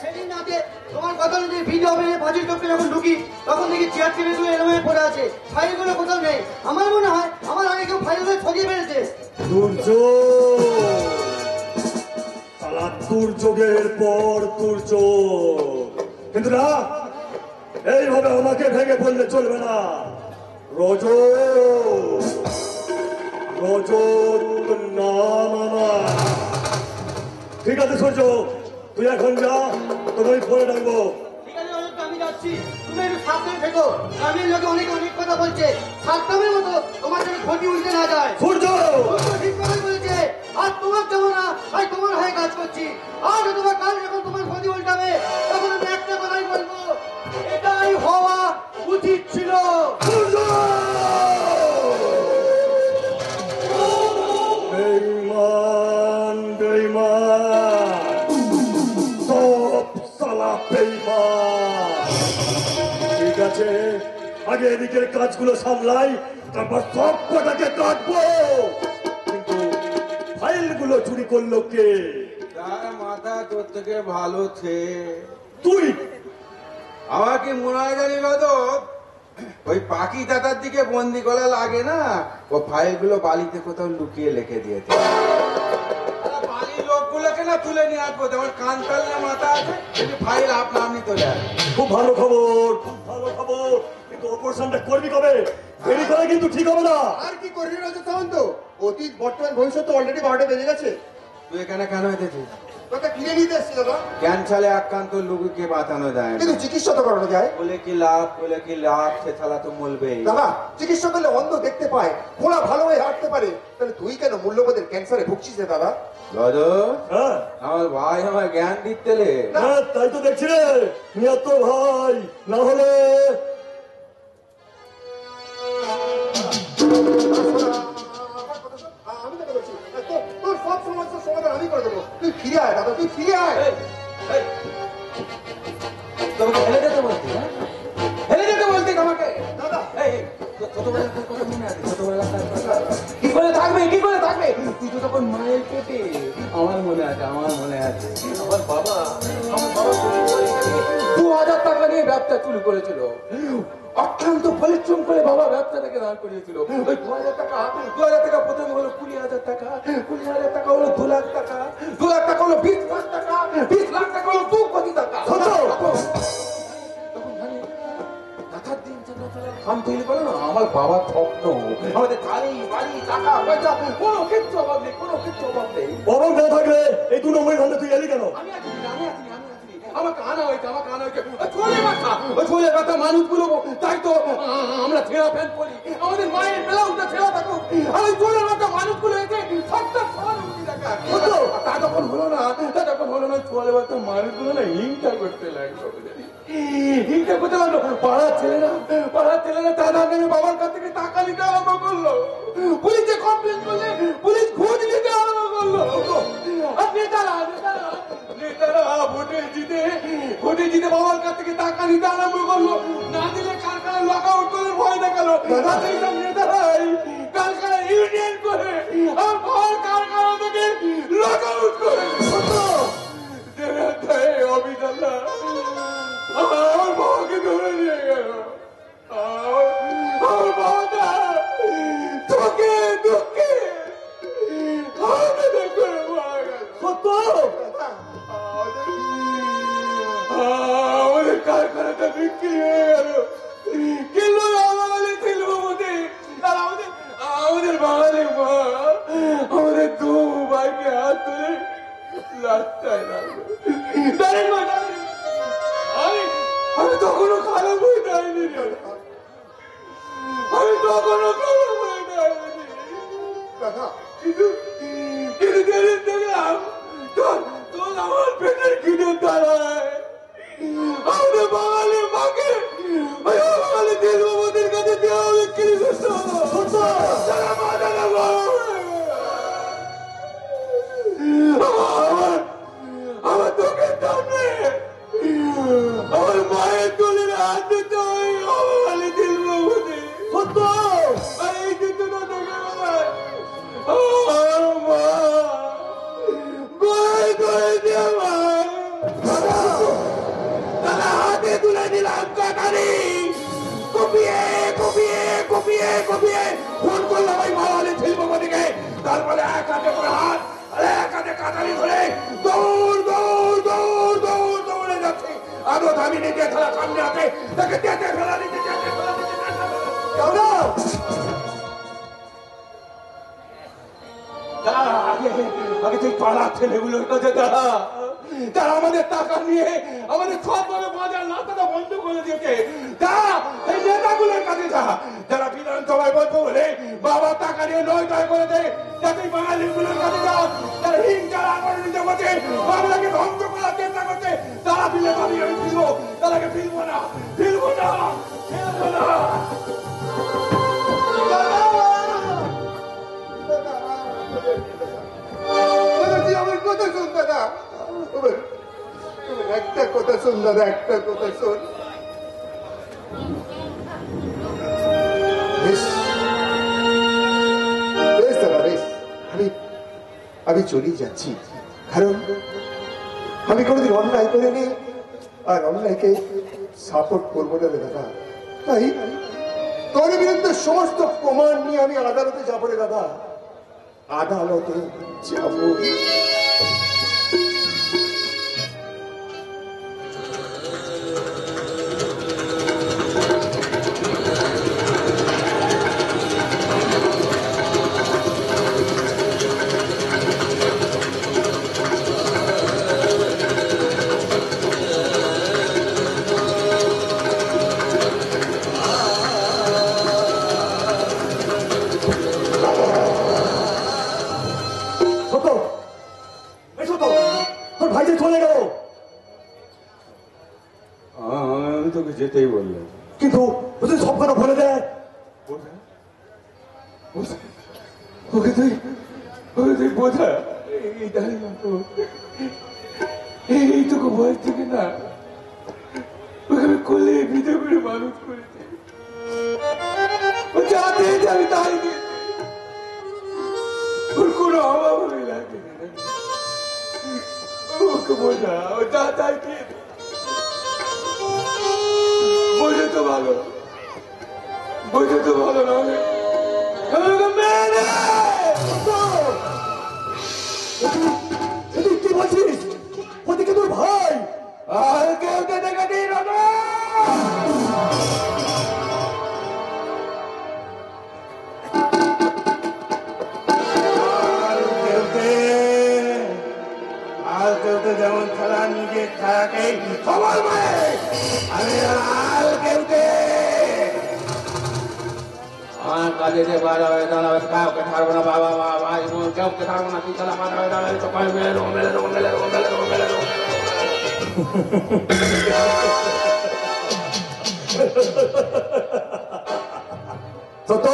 সেদিন রাতে তোমার কথা অনুযায়ী ভিডিও অফিসে পাঁচিল টপকে যখন ঢুকি, তখন দেখি চেয়ার টেবিল গুলো এরমে পড়ে আছে, ফাইলগুলো কোথাও নেই। আমার মনে হয় আমার আগে কেউ ফাইলগুলো ছড়িয়ে ফেলেছে। দুর্যোগের পর দুর্যোগ, কিন্তু না, এইভাবে আমাকে ভেঙে পড়লে চলবে না। রজত নাম আমার। ঠিক আছে সূর্য, তুই এখন যা, তোকে ফোনে ডাকবো। ঠিক আছে অযোধ্যা, আমি যাচ্ছি, তুমি একটু সাবধানে থেকো। গ্রামের লোকে অনেক কথা বলছে, সাবধানের মতো তোমার যেন ঘটি উঠতে না যায়। সূর্য ঠিক কথা বলেছে, আর তোমার যাবো না, তাই তোমার হয়ে কাজ করছি। আর তোমার কাজ যখন তোমার ঘটি উল্টাবে, তখন আমি একটা কথাই বলবো, আছে, আগে এদিকের কাজগুলো সামলাই, তারপর সব কটাকে কাটবো। কিন্তু ফাইলগুলো চুরি করলো কে? তার মাথা তোর থেকে ভালো থে। তুই। আমার কি মনে হয় জানি রজত, ওই পাখি দাদার দিকে বন্দি করা লাগে না, ও ফাইলগুলো বালিতে কোথাও লুকিয়ে রেখে দিয়েছে। বালির লোকগুলোকে না তুলে নিয়ে আসবো, যেমন কান্তাল না মাথা আছে, ফাইল আপনি তোলে আসবে। খুব ভালো খবর, খুব ভালো খবর। কিন্তু অপারেশনটা করবি কবে? দেরি করে কিন্তু ঠিক হবে না। আর কি করবি রজত সামন্ত? অতীত বর্তমান ভবিষ্যৎ তো অলরেডি 12টা বেজে গেছে। তুই এখানে কেন এসেছিস? তোকে ফিরে নিতে এসছি দাদা। ক্যান্সারে আক্রান্ত লোককে বাঁচানো যায় না। কিন্তু চিকিৎসা তো করানো যায়। বলে কি লাভ, সে ছাড়া তো মরবেই। দাদা, চিকিৎসা করলে অন্ধ দেখতে পায়, ঘোড়া ভালো হয়ে হাঁটতে পারে, তাহলে তুই কেন মূল্যবোধের ক্যান্সারে ভুগছিস রে দাদা? হ্যাঁ আমার ভাই আমার জ্ঞান দিতেলে। হ্যাঁ, তাই তো দেখছি রে। মিয়া তো ভাই না হলে আমি তোকে বলছি, তোর সব সমস্যার সমাধান আমি করে দেবো। তুই ফিরে আয় দাদা, তুই ফিরে আয়। তোমাকে হেলে যেতে বলতি? হেলে যেতে বলতি তোমাকে? দাদা, ছোটবেলাকার কথা মনে আছে? ছোটবেলাকার কথা কি করে থাকবে? তুই তো তখন মায়ের পেটে। আমার মনে আছে। আমার বাবা 2000 টাকা নিয়ে ব্যবসা শুরু করেছিল। অত্যন্ত পরিশ্রম করে বাবা ব্যবসাটাকে দাঁড় করিয়েছিল। ওই 2000 টাকা প্রথমে হলো 20,000 টাকা, 20,000 টাকা হলো 2 লাখ টাকা, 2 লাখ টাকা হলো 20 লাখ টাকা, 20 লাখ টাকা হলো 2 কোটি টাকা। খাম তৈরি করো না। আমার বাবার স্বপ্ন, আমাদের বাড়ি টাকা পয়সা কোনো কিচ্ছু অভাব নেই। বাবা না থাকলে এই 2 নম্বরের ধান্দা তুই এলি কেন? আমি আছি। আমাকে আনা হয়েছে। ছোলে ব্যথা মানুষগুলো, তাই তো আমরা ছেঁড়া ফ্যান করি। আমাদের মায়ের ব্লাউজটা ছেঁড়া থাকুক, আর ওই ছোলে ব্যথা মানুষগুলো এসে সবটা তা যখন হলো না, ছোলে ব্যথা মানুষগুলো না হিংসা করতে লাগলো। পাড়ার ছেলেরা দাদা মেরে বাবার কাছ থেকে টাকা নিতে আরম্ভ করলো। পুলিশে কমপ্লেন করলে পুলিশ খোঁজ নিতে আরম্ভ করলো। আর নেতারা ভোটে জিতে বাবার কাছ থেকে টাকা নিতে আরম্ভ করলো। না দিলে কারখানা লক আউট করে ভয় দেখালো। সেইসব নেতারাই কারখানা ইউনিয়ন করে আর বাবার কারখানা থেকে লক আউট করে অফিসাররা আমার বাবাকে ধরে নিয়ে গেল। আমার বাবাটা চোখে দুঃখে করে মারা গেল। আমাদের কারখানাটা বিক্রি হয়ে গেল। কিন্তু বাঙালি শিল্পপতি আর আমাদের বাঙালি মা আমাদের 2 ভাইকে হাত ধরে রাস্তায় নামলো। আমি তখনও কালো বই দেয়নি। কিন্তু যেদিন দেখলাম তোর আমার পেটের কিনে দাঁড়ায়, আমাদের বাঙালি মাকে ওই বাঙালি দেশবাবুদের কাছে দেওয়া বিক্রি করতে আমার চোখের সামনে আমার মায়ের তুলে হাত দিতে ওই বাঙালি দেশবাবুদের আর এই চিত্রটা দেখে আমার মা গড়ে করে দিয়ে তারা হাতে তুলে দিলাম কাটারি। কপিয়ে ফোন করলাম ওই বাঙালি শিল্পপতিকে। তারপরে এক হাতে করে হাত আর এক হাতে কাটারি ধরে দৌড়ে যাচ্ছি। আরো দামি নিতে তারা সামনে আছে, তাকে যেতে ফেলা দিতে আগে তুই পাড়ার ছেলেগুলোর কাছে তারা আমাদের টাকা নিয়ে আমাদের সবভাবে বাজার রাস্তাটা বন্ধ করে দিয়েছে। এই নেতাগুলোর কাছে যারা বিধানসভায় বলবো বলে বাবা টাকা নিয়ে নয় করে দেয়, যাতে বাঙালিগুলোর কাছে যাও তারা হিংসার আগুন নিতে বসে বাংলাকে ধ্বংস করার চেষ্টা করছে। তারা ফিরে পাবি আমি ফিরবো, তারাকে ফিরবো না। আমার কথা শোন দাদা, একটা কথা শোন। আমি চলেই যাচ্ছি, কারণ আমি কোনোদিন অন্যায় করিনি আর অন্যায়কে সাপোর্ট করবো না রে দাদা। তাই তোর বিরুদ্ধে সমস্ত প্রমাণ নিয়ে আমি আদালতে যাবো রে দাদা, আদালতে যাবো। আমি তোকে যেতেই বললাম, কিন্তু সব কথা বলে দেয়। ওকে তুই বোঝা, এইটুকু বয়স থেকে না ওকে আমি কোলে ভিজে করে মানুষ করেছি। ও যা দিয়েছে আমি তাই দিয়েছি, ওর কোনো অভাব আমি লাগে। ওকে বোঝা, ও যা চাই খেয়ে বোঝে তো ভালো, বোঝে তো ভালো না কি বলছিস? ওদিকে তোর ভাই আর কেউ দেখা দিই না। যেমন খেলা নিজে থাকে সবার মায়ে আমি আর কেউকে আমার কাজে যে বাধা হয়ে দাঁড়াবে কাউকে ছাড়বো না। বাবা মা ভাই বোন কাউকে ছাড়বো না। তুই খেলা বাধা হয়ে দাঁড়াবে তো মেলে দেবো মেলে দেবো মেলে দেবো মেলে দেবো মেলে দেবো। সত্য,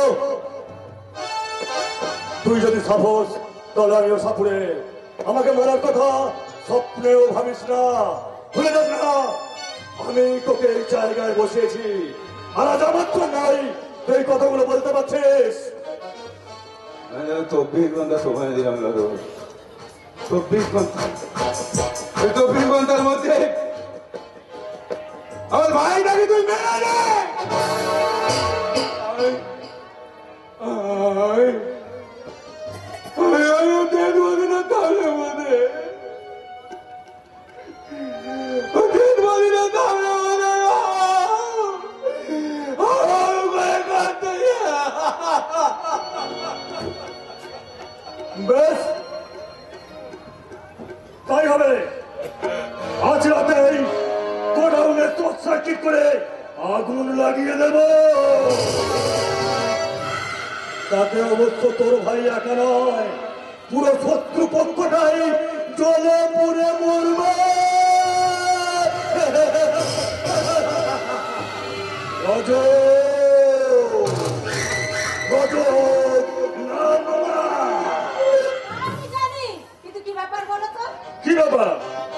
তুই যদি সাপোজ তাহলে আমিও সাপুরে। আমাকে মারার কথা স্বপ্নেও ভাবিস না, ভুলে যাস না আমি তোকে এই জায়গায় বসিয়েছি। আর আজ আমার তো নাই তুই কথাগুলো বলতে পারছিস। 24 ঘন্টা সময় দিলাম দাদু, 24 ঘন্টা। 24 ঘন্টার মধ্যে আমার ভাইটাকে তুই মেরে দে। বেশ, তাই হবে। আজ রাতেই গোডাউনে শর্ট সার্কিট করে আগুন লাগিয়ে দেব। তাতে অবশ্য তোর ভাই একা নয়, পুরো শত্রু পক্ষটাই জ্বলে পুড়ে মরবে। কি ব্যাপার?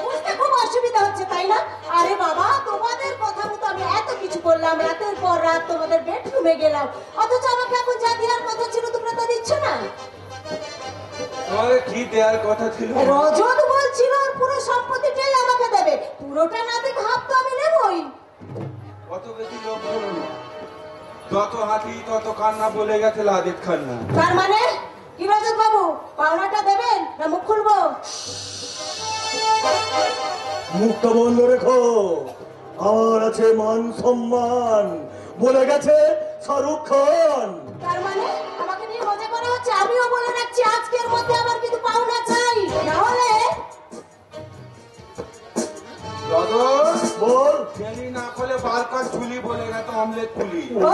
বুঝতে খুব অসুবিধা হচ্ছে তাই না? আরে বাবা, তোমাদের কথা মতো আমি এত কিছু করলাম, রাতের পর রাত তোমাদের বেডরুমে গেলাম, অথচ আমাকে এখন যা দেওয়ার কথা ছিল তোমরা তা দিচ্ছ না। তোমাকে কি দেওয়ার কথা ছিল? রজত বলছিল ওর পুরো সম্পত্তিটাই আমাকে দেবে, পুরোটা না দেখে হাফ তো আমি নেবই। কত বেশি লোক বলো না, যত হাতি তত কান্না বলে গেছে লাদিত খান্না। তার মানে কি রজত বাবু, পাওনাটা দেবেন না মুখ খুলবো? মুখটা বন্ধ রেখো, আমার আছে মান সম্মান, বলে গেছে শাহরুখ খান। তার মানে আমাকে নিয়ে মজা করা হচ্ছে? আমিও বলে রাখছি আজকের মধ্যে আমার কিন্তু পাওনা চাই, না হলে বল। ফেলি না খোলে বালকার ঝুলি বলে গেছে অমলেট পুলি। ও,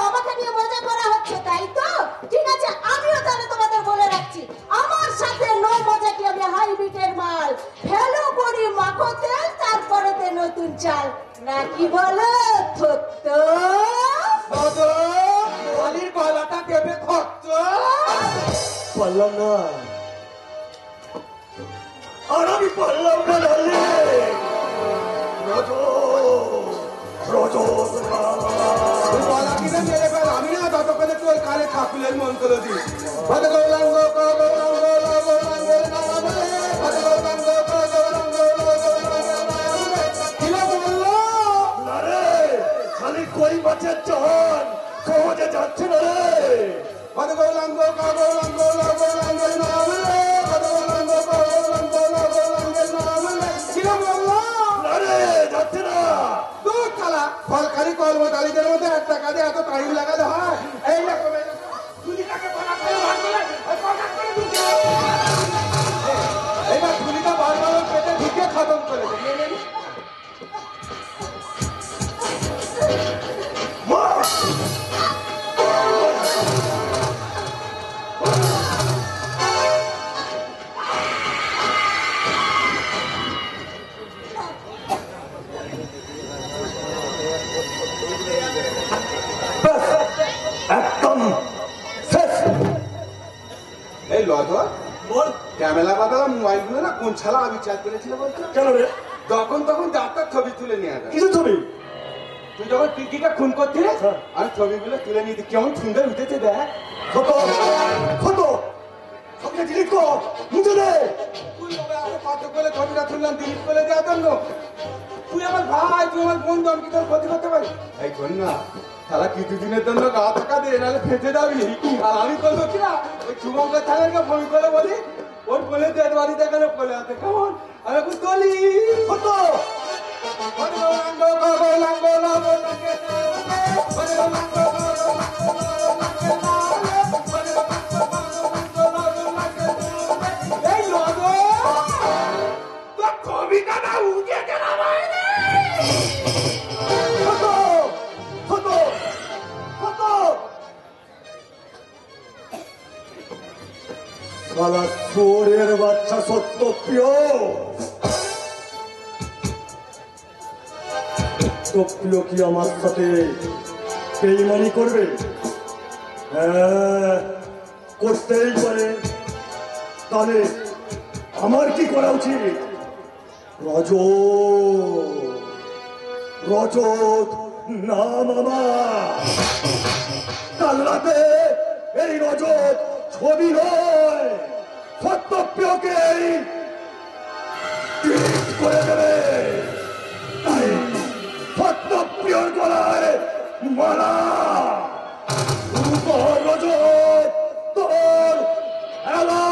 আমাকে নিয়ে মজা করা হচ্ছে তাই তো? ঠিক আছে, আমিও তাহলে তোমাদের বলে রাখছি, আমার সাথে নো মজা কি, আমি হাইব্রিডের মাল, ফেলো করি মাখো তেল, তারপরে তে নতুন চাল, নাকি বলো? বালির গলাটা দেবে খরচ। পারলাম না, আর আমি পারলাম না। গলা কিনে মেরে ফেল, আমি না ততক্ষণে তোর কানে ঠাকুরের মন্ত্র দিই। যাচ্ছে না রে। কত গৌরাঙ্গ গৌরাঙ্গ গৌরাঙ্গের নাম রে, কত গৌরাঙ্গ গৌরাঙ্গ গৌরাঙ্গের নাম রে। কিরম বললো? না রে, যাচ্ছে না। দূর খালা, সরকারি কর্মচারীদের মধ্যে একটা কাজে এত টাইম লাগাতে হয়? এই রকম তুলিটাকে বানা করে বার করে, ওই পকেট করে ঢুকিয়ে দাও। এইবার তুলিটা বারবার ওর পেটে ঢুকিয়ে খতম করে দে। নে, নে, নে। একদম শেষ। এই লজর বল। ক্যামেরা বাদালা মোবাইলগুলো না কোন ছালা আবিষ্কার করেছিল বলছো? কেন রে? তখন যাত্রার ছবি তুলে নিয়ে আসে। কিছু ছবি? তুই যখন পিকিকে খুন করছিলে হ্যাঁ। আমি ছবিগুলো তুলে নিয়ে দিই, কেমন সুন্দর উঠেছে দেখ। কত কত ছবিটা ডিলিট কর, মুছে দে। তুই তবে আরো কত করে ছবিটা তুললাম ডিলিট করে দেওয়ার জন্য? তুই আমার ভাই, তুই আমার বন্ধু, আমি কি তোর ক্ষতি করতে পারি? এই শোন না, তারা কিছুদিনের জন্য গা থাকা দিয়ে নাহলে ফেটে যাবি। আর আমি করবো কিনা ওই শুভঙ্কর থানাকে ফোন করে বলি ওর বলে দেড় বাড়ি দেখানো বলে আছে কেমন আমি এখন চলি। কত এই কবিতাটা উঠে কেন কত কত কত শালা চোরের বাচ্চা সত্য প্রিয়। সত্যপ্রিয় কি আমার সাথে বেইমানি করবে? হ্যাঁ, করতেই পারে। তাহলে আমার কি করা উচিত? রজত না মামা, কাল রাতে এই রজত ছবি নয়, সত্যপ্রিয়কে ডিলিট করে দেবে। তাই সত্যপ্রিয়র গলায় মালা। রজত তোর খেলা।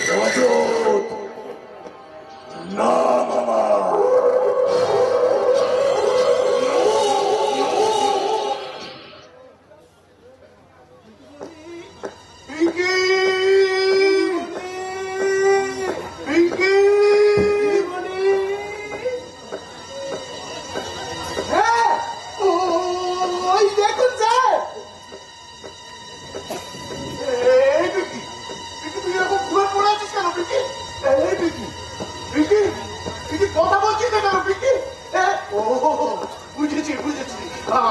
রজত না মামা। পিঙ্কি! পিঙ্কি! হ্যাঁ, ওই দেখুন স্যার। এই পিঙ্কি! পিঙ্কি, তুই এরকম ঘুরে পড়ে আছিস কেন পিঙ্কি? এই পিঙ্কি! পিঙ্কি! পিঙ্কি, কথা বলছিস না কেন পিঙ্কি? ও বুঝেছি বুঝেছি,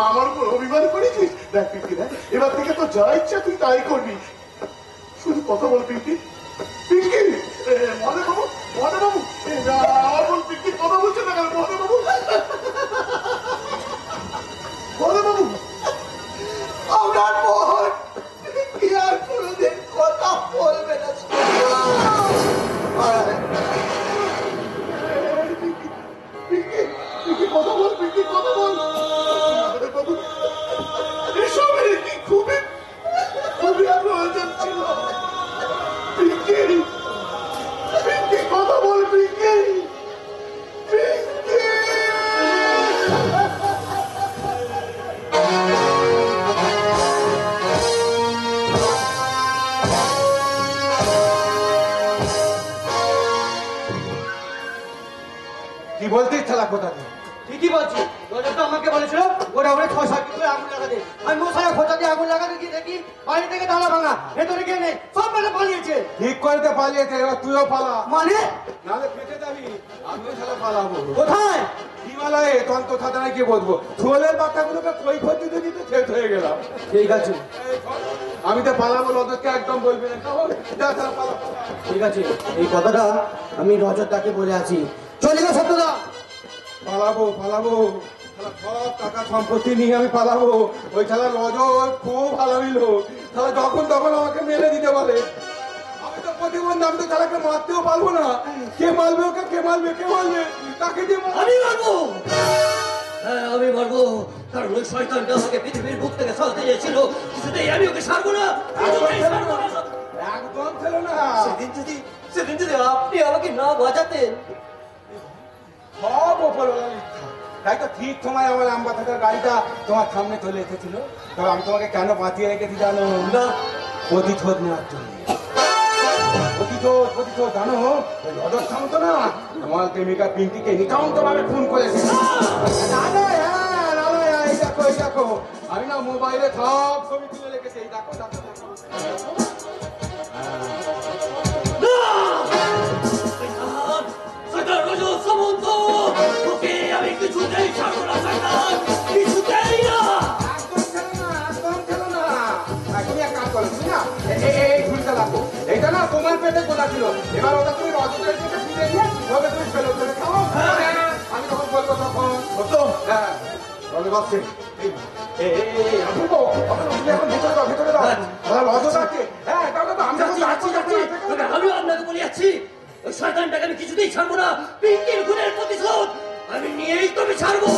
আমার উপর অভিমান করেছিস। দেখ পিঙ্কি, দেখ এবার থেকে তো যা ইচ্ছা তুই তাই করবি। শুধু কথা বল পিঙ্কি। পিঙ্কি! মনে বাবু, মনে বাবু, আমার পিঙ্কি কথা বলছে না কেন? মনে বাবু, মনে বাবু, আপনার বোন কি আর কোনোদিন কথা বলবে না। পিঙ্কি, পিঙ্কি কথা বল, পিঙ্কি কথা বল। মনে বাবু, এসবের কি খুবই খুবই প্রয়োজন ছিল। পিঙ্কি, পিঙ্কি কথা বল পিঙ্কি। পিঙ্কি! কি বলতে ইচ্ছা কোথাকে? ঠিকই বলছি, রজত আমাকে বলেছিল ওরা ওরা 6-7 করে আগুন লাগাতে। আমি মশালা খোঁচা দিয়ে আগুন লাগাতে গিয়ে দেখি বাড়ি থেকে তালা ভাঙা, ভেতরে গিয়ে নেই, সব মেলে পালিয়েছে। ঠিক করতে পালিয়েছে, এবার তুইও পালা। মানে নাহলে ফেটে যাবি। আমিও সালা পালাবো। কোথায়? হিমালয়ে তন্ত থানায় গিয়ে বসবো। ছোলের বাচ্চাগুলোকে কৈফিয়ত দিতে দিতে শেষ হয়ে গেলাম। ঠিক আছে, আমি তো পালাবো, রজতকে একদম বলবি না। কেমন? যা সালা পালা। ঠিক আছে, এই কথাটা আমি রজতদাকে বলে আছি। চলে গেল সত্যদা। পালাবো পালাবো, সব টাকা সম্পত্তি নিয়ে আমি পালাবো। ওই খেলা রজত খুব ভালো লোক, তাহলে যখন তখন আমাকে মেরে দিতে পারে। আমি তো প্রতিবন্ধী, আমি তো চালাকে মারতেও পারবো না। কে মারবে ওকে? কে মারবে? কে মারবে? তাকে দিয়ে আমি মারবো। হ্যাঁ, আমি মারবো, কারণ ওই শয়তানটা আমাকে পৃথিবীর বুক থেকে সরাতে চেয়েছিল। কিছুতেই আমি ওকে ছাড়বো না, কিছুতেই ছাড়বো না। একদম ছিল না। সেদিন যদি আপনি আমাকে না বাঁচাতেন। সব ওপরওয়ালা মিথ্যা। তাই তো ঠিক সময় আমার আমবাসাদার গাড়িটা তোমার সামনে চলে এসেছিল। তবে আমি তোমাকে কেন বাঁচিয়ে রেখেছি জানো? না, প্রতিশোধ নেওয়ার জন্য। প্রতিশোধ জানো? ওই অদর থামতো না, তোমার প্রেমিকা পিঙ্কিকে নিতান্ত ভাবে খুন করেছে। এই দেখো আমি না মোবাইলে সব ছবি তুলে রেখেছি। এই দেখো আমি কিছুতেই ছাড়বো না, কিছুতেই না। একদম ছিল না। তুমি এক কাজ করো, তুমি না এই ঝুলটা রাখো। এইটা না তোমার পেটে গোলা ছিল। এবার ওটা তুমি রজতের দিকে ফিরে নিয়ে তবে তুমি ফেলো ফেলে খাও। আমি তখন বলবো তখন হ্যাঁ রজত বাচ্চে আমি আপনাকে বলে যাচ্ছি, ওই শয়তানটাকে আমি কিছুতেই ছাড়বো না। পিঙ্কির খুনের প্রতিশোধ আমি নিয়েই তবে ছাড়বো।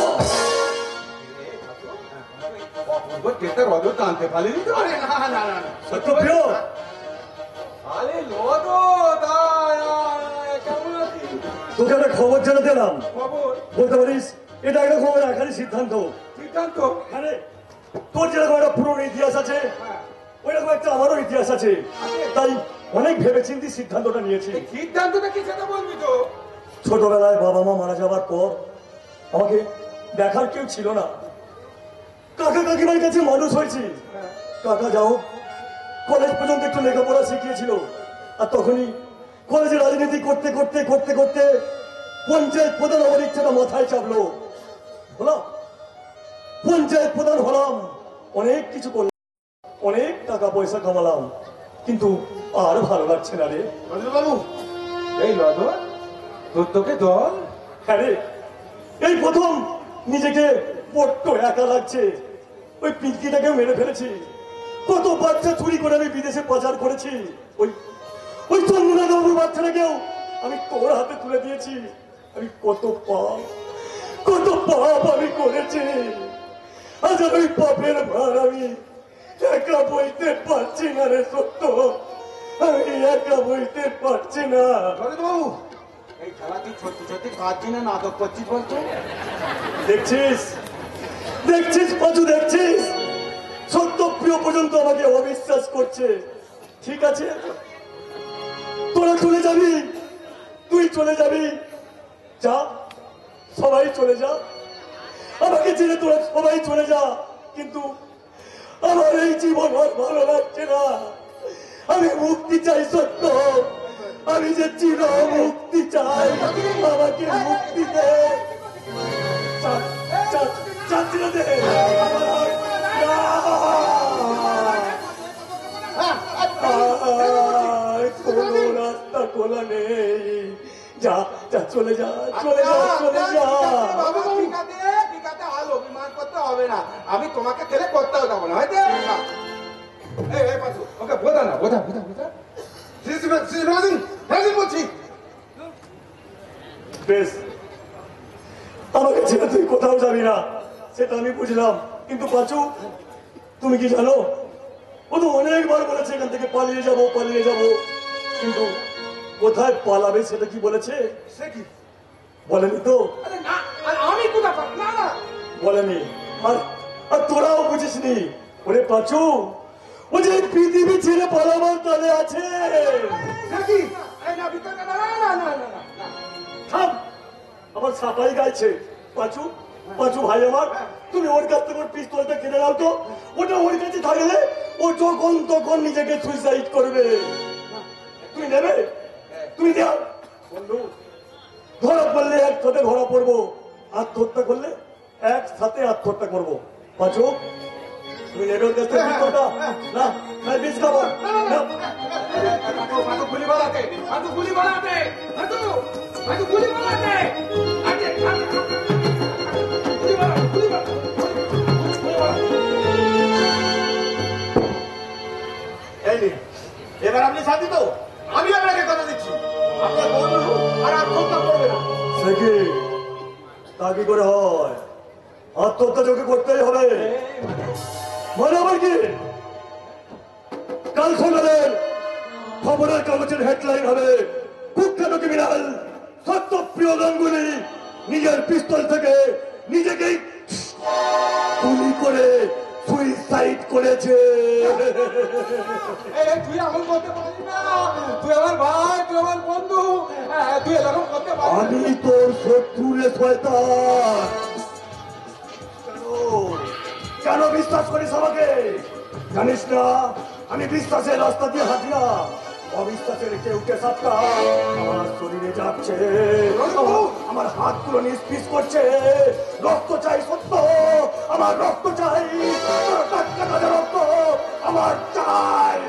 রজত আনতে পারিনি তো? সত্যপ্রিয়, আরে রজত কেমন আছিস? তোকে একটা খবর জানাতে এলাম। খবর? বলতে পারিস এটা একটা খবর, এখানে সিদ্ধান্ত। সিদ্ধান্ত? আরে তোর যেরকম একটা পুরনো ইতিহাস আছে, ওইরকম একটা আমারও ইতিহাস আছে। তাই অনেক ভেবেচিন্তি সিদ্ধান্তটা নিয়েছি। সিদ্ধান্তটা কি সেটা বলবি তো? ছোটবেলায় বাবা মা মারা যাওয়ার পর আমাকে দেখার কেউ ছিল না। কাকা কাকিমার কাছে মানুষ হয়েছি। কাকা যাও কলেজ পর্যন্ত একটু লেখাপড়া শিখিয়েছিল, আর তখনই কলেজে রাজনীতি করতে করতে করতে করতে পঞ্চায়েত প্রধান হওয়ার ইচ্ছাটা মাথায় চাপলো। হলাম পঞ্চায়েত প্রধান হলাম, অনেক কিছু করলাম, অনেক টাকা পয়সা কামালাম, কিন্তু আর ভালো লাগছে না রে। বাবু এই রজত তোকে দল? হ্যাঁ রে, এই প্রথম নিজেকে বড্ড একা লাগছে। ওই পিঙ্কিটাকে মেরে ফেলেছি, কত বাচ্চা চুরি করে আমি বিদেশে পাচার করেছি। ওই চন্দ্রনাথ বাবুর বাচ্চাটাকেও আমি তোর হাতে তুলে দিয়েছি। আমি কত পাপ আমি করেছি। আজ ওই পাপের ভার আমি একা বইতে পারছি না রে। সত্য, আমি একা বইতে পারছি না। রজত বাবু এই খেলা তুই সত্যি সত্যি কাজ জন্য নাটক করছিস বলছো? দেখছিস পাঁচু, দেখছিস সত্য প্রিয় পর্যন্ত আমাকে অবিশ্বাস করছে। ঠিক আছে, তোরা চলে যাবি, তুই চলে যাবি, যা, সবাই চলে যা, আমাকে ছেড়ে তোরা সবাই চলে যা। কিন্তু আমার এই জীবন আর ভালো লাগছে না। আমি মুক্তি চাই সত্য, আমি যে চির মুক্তি চাই, আমাকে মুক্তি দে। চাচ্ছিলা দে কোনো রাস্তা খোলা নেই। যা যা, চলে যা, চলে যা, চলে যা। ঠিক আছে, আর অভিমান করতে হবে না। আমি তোমাকে ছেলে করতেও যাবো না, হয়তো ওকে বোঝা না, বোঝা বলছি। বেশ, আমাকে ছেড়ে তুই কোথাও যাবি না, সেটা আমি বুঝলাম। কিন্তু পাঁচু, তুমি কি জানো, ও তো অনেকবার বলেছে এখান থেকে পালিয়ে যাবো, কিন্তু কোথায় পালাবে সেটা কি বলেছে? সে কি বলেনি তো? আমি কোথা না না বলেনি। আর তোরাও বুঝিসনি। ওরে পাঁচু, ও যে পৃথিবী ছেড়ে পালাবার তালে আছে। থাম, আমার ছাপাই গাইছে। পাঁচু ভাই আমার, তুমি ওর কাছ থেকে পিস্তলটা কিনে নাও তো। ওটা ওর কাছে থাকলে ও যখন তখন নিজেকে সুইসাইড করবে। তুমি নেবে? তুমি দেও। বন্ধু, ধরা পড়লে একসাথে ধরা পড়বো, আত্মহত্যা করলে একসাথে আত্মহত্যা করবো। পাঁচু, তুমি নেবে ওর কাছ থেকে পিস্তলটা? না, বিষ খাবো না। গুলি বাড়াতে এবার আপনি সাথী তো? আমি আর সে কি তা কি করে হয়? আত্মহত্যা যোগ্য করতেই হবে। মানে আবার কি? কাল সকালের খবরের কাগজের হেডলাইন হবে কুখ্যাত ক্রিমিনাল সত্যপ্রিয় গাঙ্গুলি নিজের পিস্তল থেকে নিজেকেই গুলি করে সুইসাইড করেছে। তুই এমন করতে পারিস না, তুই আমার ভাই, তুই আমার বন্ধু, তুই এরকম করতে পারিস। আমি তোর শত্রু রে শয়তান। কেন বিশ্বাস করিস আমাকে? জানিস না আমি বিশ্বাসের রাস্তা দিয়ে হাঁটিয়া অবিশ্বাসের কেউকে সাপটা আমার শরীরে যাচ্ছে, আমার হাতগুলো নিষ্পিস করছে। রক্ত চাই সত্য, আমার রক্ত চাই, রক্ত আমার চাই।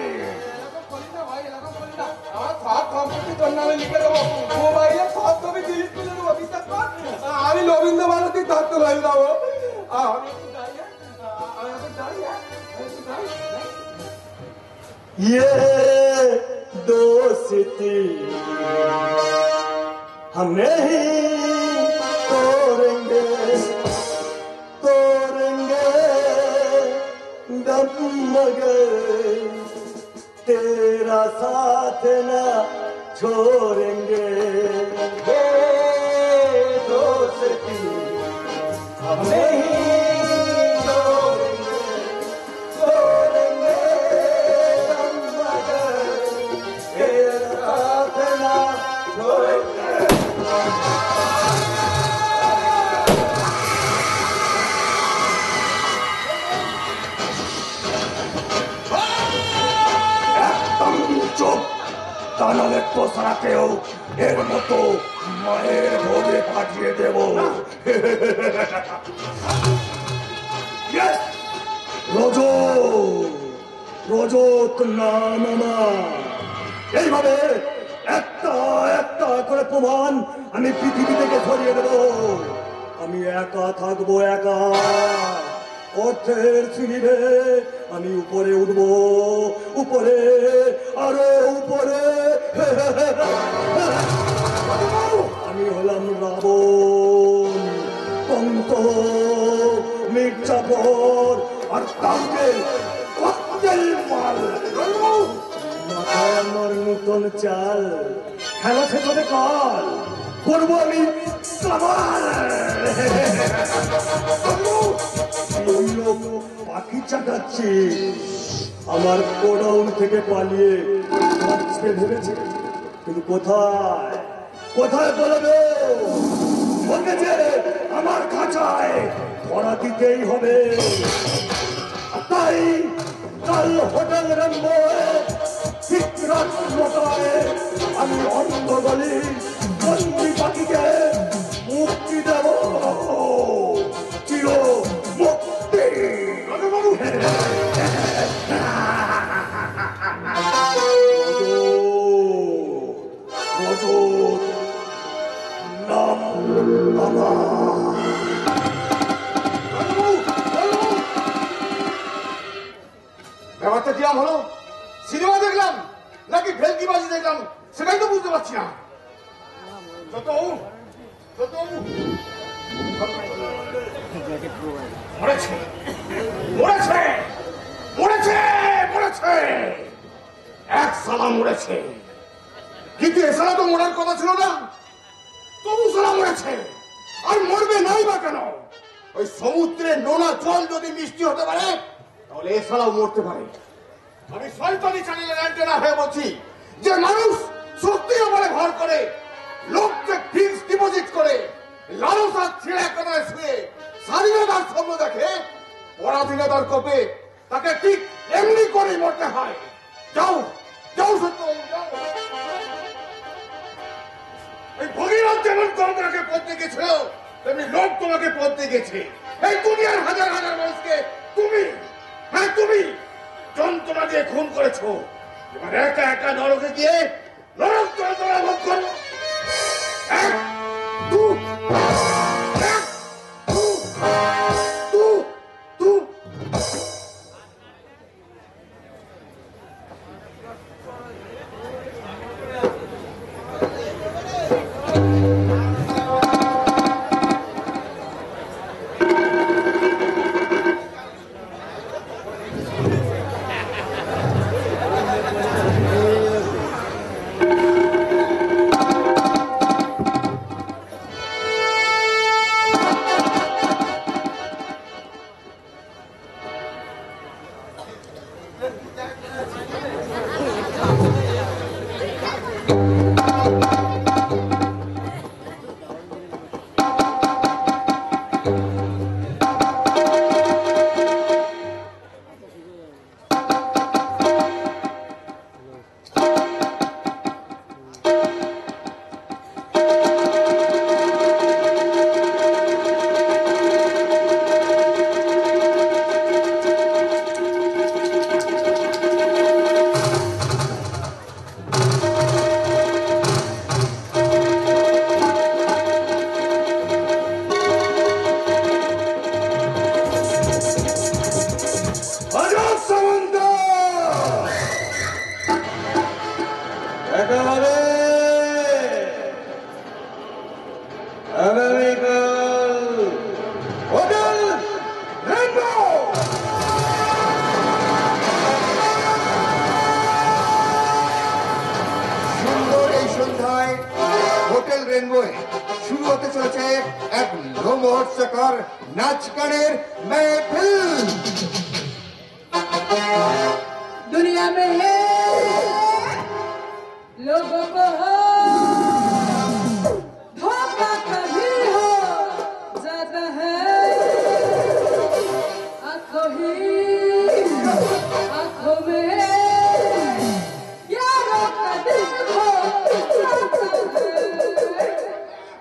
আমি রবীন্দ্র ভারতী তত্ত্ব হয়ে যাবো। ये दोस्ती हम नहीं तोड़ेंगे, तोड़ेंगे दम मगर तेरा साथ ना छोड़ेंगे। ये दोस्ती हम नहीं তাহলে তো সারাকেও এর মতো মায়ের ভোগে পাঠিয়ে দেব। রজত, রজত নাম আমার। এইভাবে একটা একটা করে প্রমাণ আমি পৃথিবী থেকে ছড়িয়ে দেব। আমি একা থাকবো, একা। অর্থের সিঁড়িতে আমি উপরে উঠবো, উপরে আরো উপরে। আমি হলাম রাবণ, কন্ত, মির্জাফর আর কাউকে ককটেল মাল। মাথায় আমার নতুন চাল, খেলা শেষ হবে কাল, করবো আমি কামাল। পাখি চাটাচ্ছি আমার গোডাউন থেকে পালিয়ে ভেবেছে, কিন্তু কোথায় কোথায় বলবে? বলবে আমার খাঁচায় ধরা দিতেই হবে। তাই কাল হোটেল রেম্বো ঠিক রাত নটায় আমি অন্ধ গলি বন্দি পাখিকে মুক্তি দেব, চির মুক্তি। রজত নাম আমার। ব্যাপারটা কি হলো? সিনেমা দেখলাম নাকি ভেলকিবাজি দেখলাম সেটাই তো বুঝতে পারছি না। মরেছে মরেছে মরেছে মরেছে, এক সালা মরেছে। কিন্তু এ সালা তো মরার কথা ছিল না, তবু সালা মরেছে। আর মরবে নাই বা কেন? ওই সমুদ্রের নোনা জল যদি মিষ্টি হতে পারে তাহলে এ সালাও মরতে পারে। আমি শয়তানি চ্যানেলের অ্যান্টেনা হয়ে বলছি যে মানুষ সত্যিও বলে ভর করে, লোককে ফিক্সড ডিপোজিট করে, লালসার ছেড়ে কাটায় শুয়ে স্বাধীনতার স্বপ্ন দেখে, পরাধীনতার কোপে তাকে ঠিক এমনি করে মরতে হয়। যাও যাও সত্য, যাও। এই ভগীরথ যেমন তোমাকে পড়তে গেছিল তেমনি লোক তোমাকে পড়তে গেছে। এই দুনিয়ার হাজার হাজার মানুষকে তুমি, হ্যাঁ তুমি যন্ত্রণা দিয়ে খুন করেছো। এবার একা একা নরকে গিয়ে নরক যন্ত্রণা ভোগ করো। এক, দু, এক, দু, দু, দু। শুরু হতে চলেছে এক রোমহর্ষকর নাচ গানের महफिल। दुनिया में लोगों को धोखा कभी हो जाता है, आंखों में यारों का दिल हो जाता है।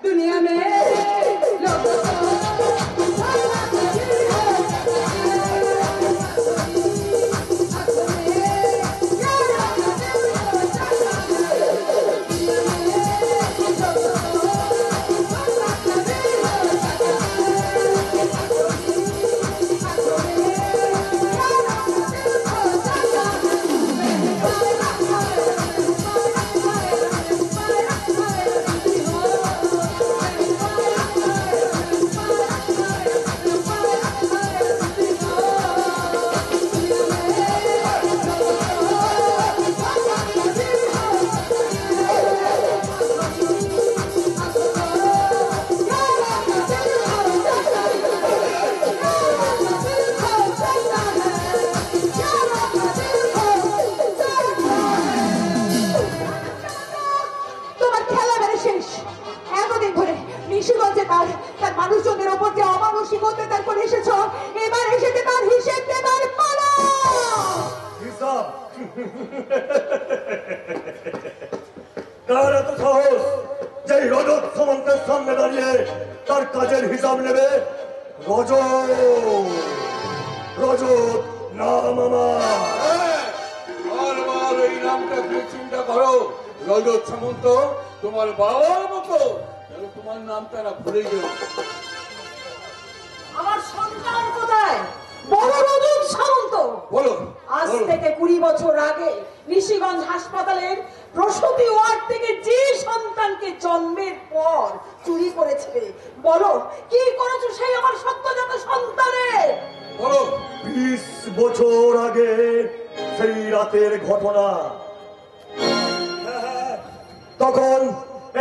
दुनिया में लोगों को धोखा कभी हो जाता है, মানুষজনের ওপর যে অমানসিক অত্যাচার করে এসেছ, এবার এসেছে তার হিসেব দেবার পালা। হিসাব? কার এত সাহস যে রজত সামন্তের সামনে দাঁড়িয়ে তার কাজের হিসাব নেবে? রজত নাম আমার। বারবার এই নামটা তুমি চিন্তা করো। রজত সামন্ত তোমার বাবার মতো, তোমার নামটা না ভুলে গেল। আমার সন্তান কোথায়? বড় রজত সামন্ত। বলো। আজ থেকে 20 বছর আগে নিশিগঞ্জ হাসপাতালের প্রসূতি ওয়ার্ড থেকে যে সন্তানকে জন্মের পর চুরি করেছিলে, বলো কি করেছো সেই আমার সদ্যজাত সন্তানের? বলো। 20 বছর আগে সেই রাতের ঘটনা। তখন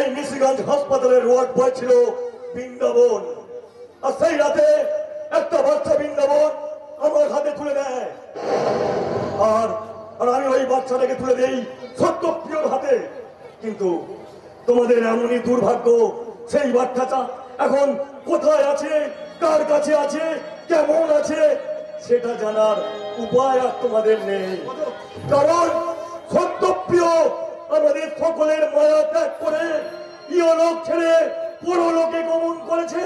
এই নিশিগঞ্জ হাসপাতালের ওয়ার্ড বয় ছিল বৃন্দাবন, আর সেই রাতে একটা বাচ্চা বৃন্দাবন আমার হাতে তুলে দেয়, আর আমি ওই বাচ্চাটাকে তুলে দেই সত্যপ্রিয়র হাতে। কিন্তু তোমাদের এমনই দুর্ভাগ্য, সেই বাচ্চাটা এখন কোথায় আছে, কার কাছে আছে, কেমন আছে সেটা জানার উপায় আর তোমাদের নেই। কারণ সত্যপ্রিয় আমাদের সকলের মায়া ত্যাগ করে ইহলোক ছেড়ে পরলোকে গমন করেছে।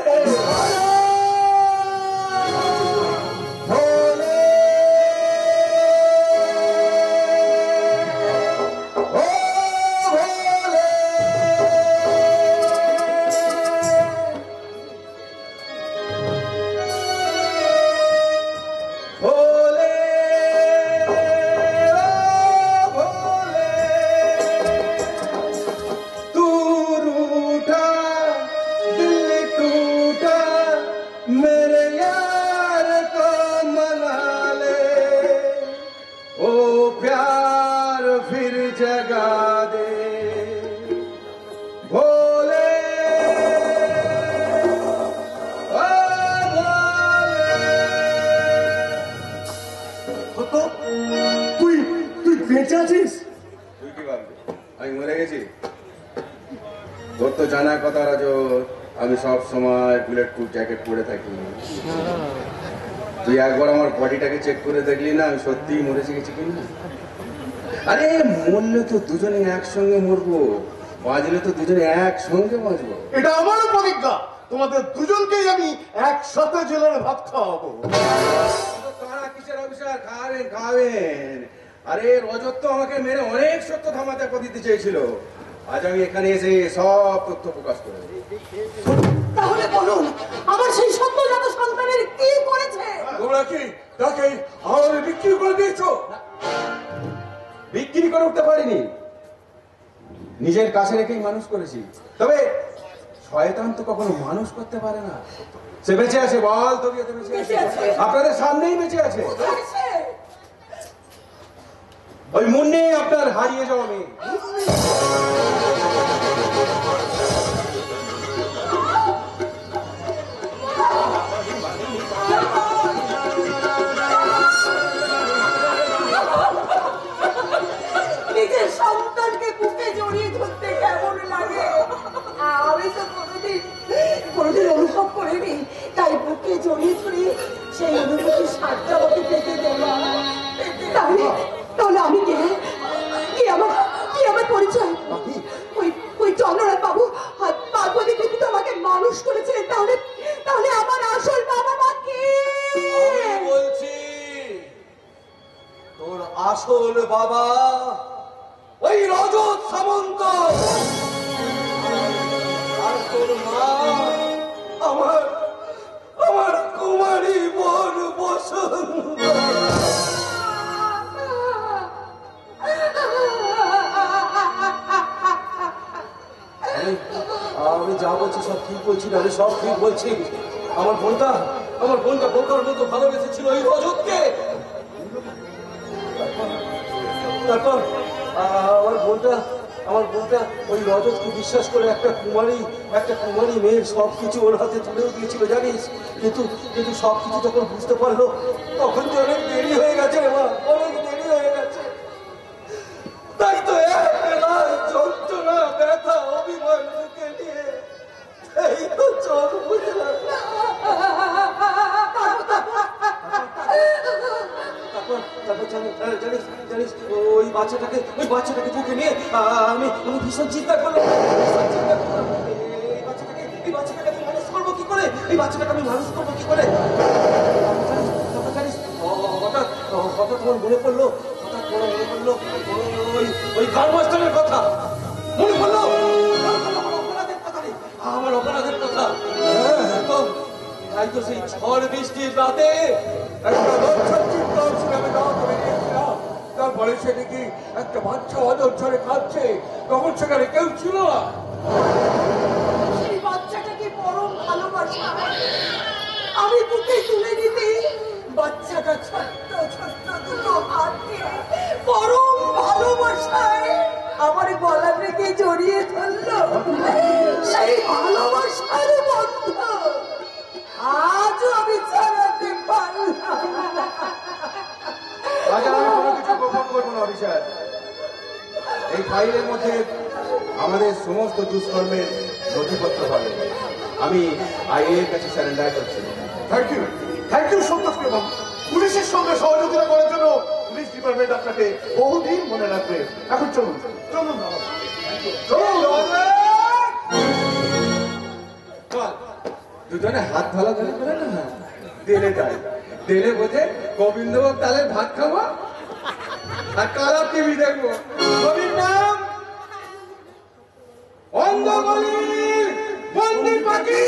বেঁচে আছিস? তুই কি ভাববি আমি মরে গেছি? তোর তো জানা কথা রাজো, আমি সব সময় বুলেট প্রুফ জ্যাকেট পরে থাকি। তুই একবার আমার বডিটাকে চেক করে দেখলি না আমি সত্যিই মরে গেছি কিনা? আরে মরলে তো দুজনে একসঙ্গে মরবো, বাঁচলে তো দুজনে একসঙ্গে বাঁচবো। এটা আমারও প্রতিজ্ঞা, তোমাদের দুজনকেই আমি একসাথে জেলের ভাত খাওয়াবো। কারা কিসের অফিসার? খাওয়াবেন খাওয়াবেন। আরে রজত তো আমাকে মেরে অনেক সত্য থামাতে দিতে চেয়েছিল, আজ আমি এখানে এসে সব তথ্য প্রকাশ করে দেব। তাহলে বলুন আমার সেই সদ্যজাত সন্তানের কি করেছে? তোমরা কি তাকে আমাদের বিক্রি করে দিয়েছো? বিক্রি করে উঠতে পারিনি, নিজের কাছে রেখেই মানুষ করেছি। তবে শয়তান তো কখনো মানুষ করতে পারে না। সে বেঁচে আছে, বল তোকে বেঁচে আছে, আপনাদের সামনেই বেঁচে আছে। ওই মুন্নি আপনার হারিয়ে যাওয়া মেয়ে। নিজের সন্তানকে বুকে জড়িয়ে ধরতে কেমন লাগে আমি তো কোনোদিন অনুভব করিনি, তাই বুকে জড়িয়ে ধরে সেই অনুভূতি সাতটা মতো পেতে দেওয়া। তাহলে আমি কে? কি আমার পরিচয়? ওই চন্দ্রনাথ বাবু আর পার্বতী দেবী তো আমাকে মানুষ করেছিলেন, তাহলে আমার আসল বাবা মা কে? বলছি তোর আসল বাবা ওই রজত সামন্ত, আর তোর মা আমার কুমারী বোন বসন্ত। আমি যা বলছি সব ঠিক বলছি না, আমি সব ঠিক বলছি। আমার বোনটা বোকার মতো ভালোবেসেছিল ওই রজতকে। তারপর আমার বোনটা ওই রজতকে বিশ্বাস করে একটা কুমারী মেয়ের সবকিছু ওর হাতে তুলেও দিয়েছিল জানিস। কিন্তু সবকিছু যখন বুঝতে পারলো তখন তো অনেক দেরি হয়ে গেছে রে মা, অনেক দেরি হয়ে গেছে। তাই তো যন্ত্রণা ব্যথা অভিমান মুখে নিয়ে এই তো চোখ বুঝলাম। তারপর জানিস ওই বাচ্চাটাকে বুকে নিয়ে আমি ভীষণ চিন্তা করলাম। এই বাচ্চাটাকে আমি মানুষ করবো কি করে? তারপর জানিস হঠাৎ আমার মনে পড়লো ওই গান মাস্টারের কথা মনে পড়লো। আমার অপরাধের কথা। তাই তো সেই ঝড় বৃষ্টির রাতে একটা লজ্জার চিৎকার শুনে আমি দাওয়া করে গিয়েছিলাম। তারপরে সে দেখি একটা বাচ্চা অদর ঝরে কাঁদছে, তখন সেখানে কেউ ছিল না। সেই বাচ্চাটাকে পরম ভালোবাসা আমি বুকে তুলে দিতে বাচ্চাটা ছোট্ট দুটো হাতকে পরম ভালোবাসায় আমার গলা থেকে জড়িয়ে ধরলো। সেই ভালোবাসার বন্ধ আজও আমি ছাড়াতে পারলাম না। আজ আমি কোনো কিছু গোপন করবো না অফিসার। এই ফাইলের মধ্যে আমাদের সমস্ত দুষ্কর্মের নথিপত্র পাবে। আমি আইএর কাছে স্যারেন্ডার করছি। থ্যাংক ইউ সন্তোষ বাবু। পুলিশের সঙ্গে সহযোগিতা করার জন্য পুলিশ ডিপার্টমেন্ট আপনাকে বহুদিন মনে রাখবে। এখন চলুন বাবা, চলুন। দুজনে হাত ভালো করে না দেলে বোঝে গোবিন্দভোগ তালের ভাত খাবো আর কালার টিভি দেখবো। ছবির নাম অন্ধ গলির বন্দি পাখি।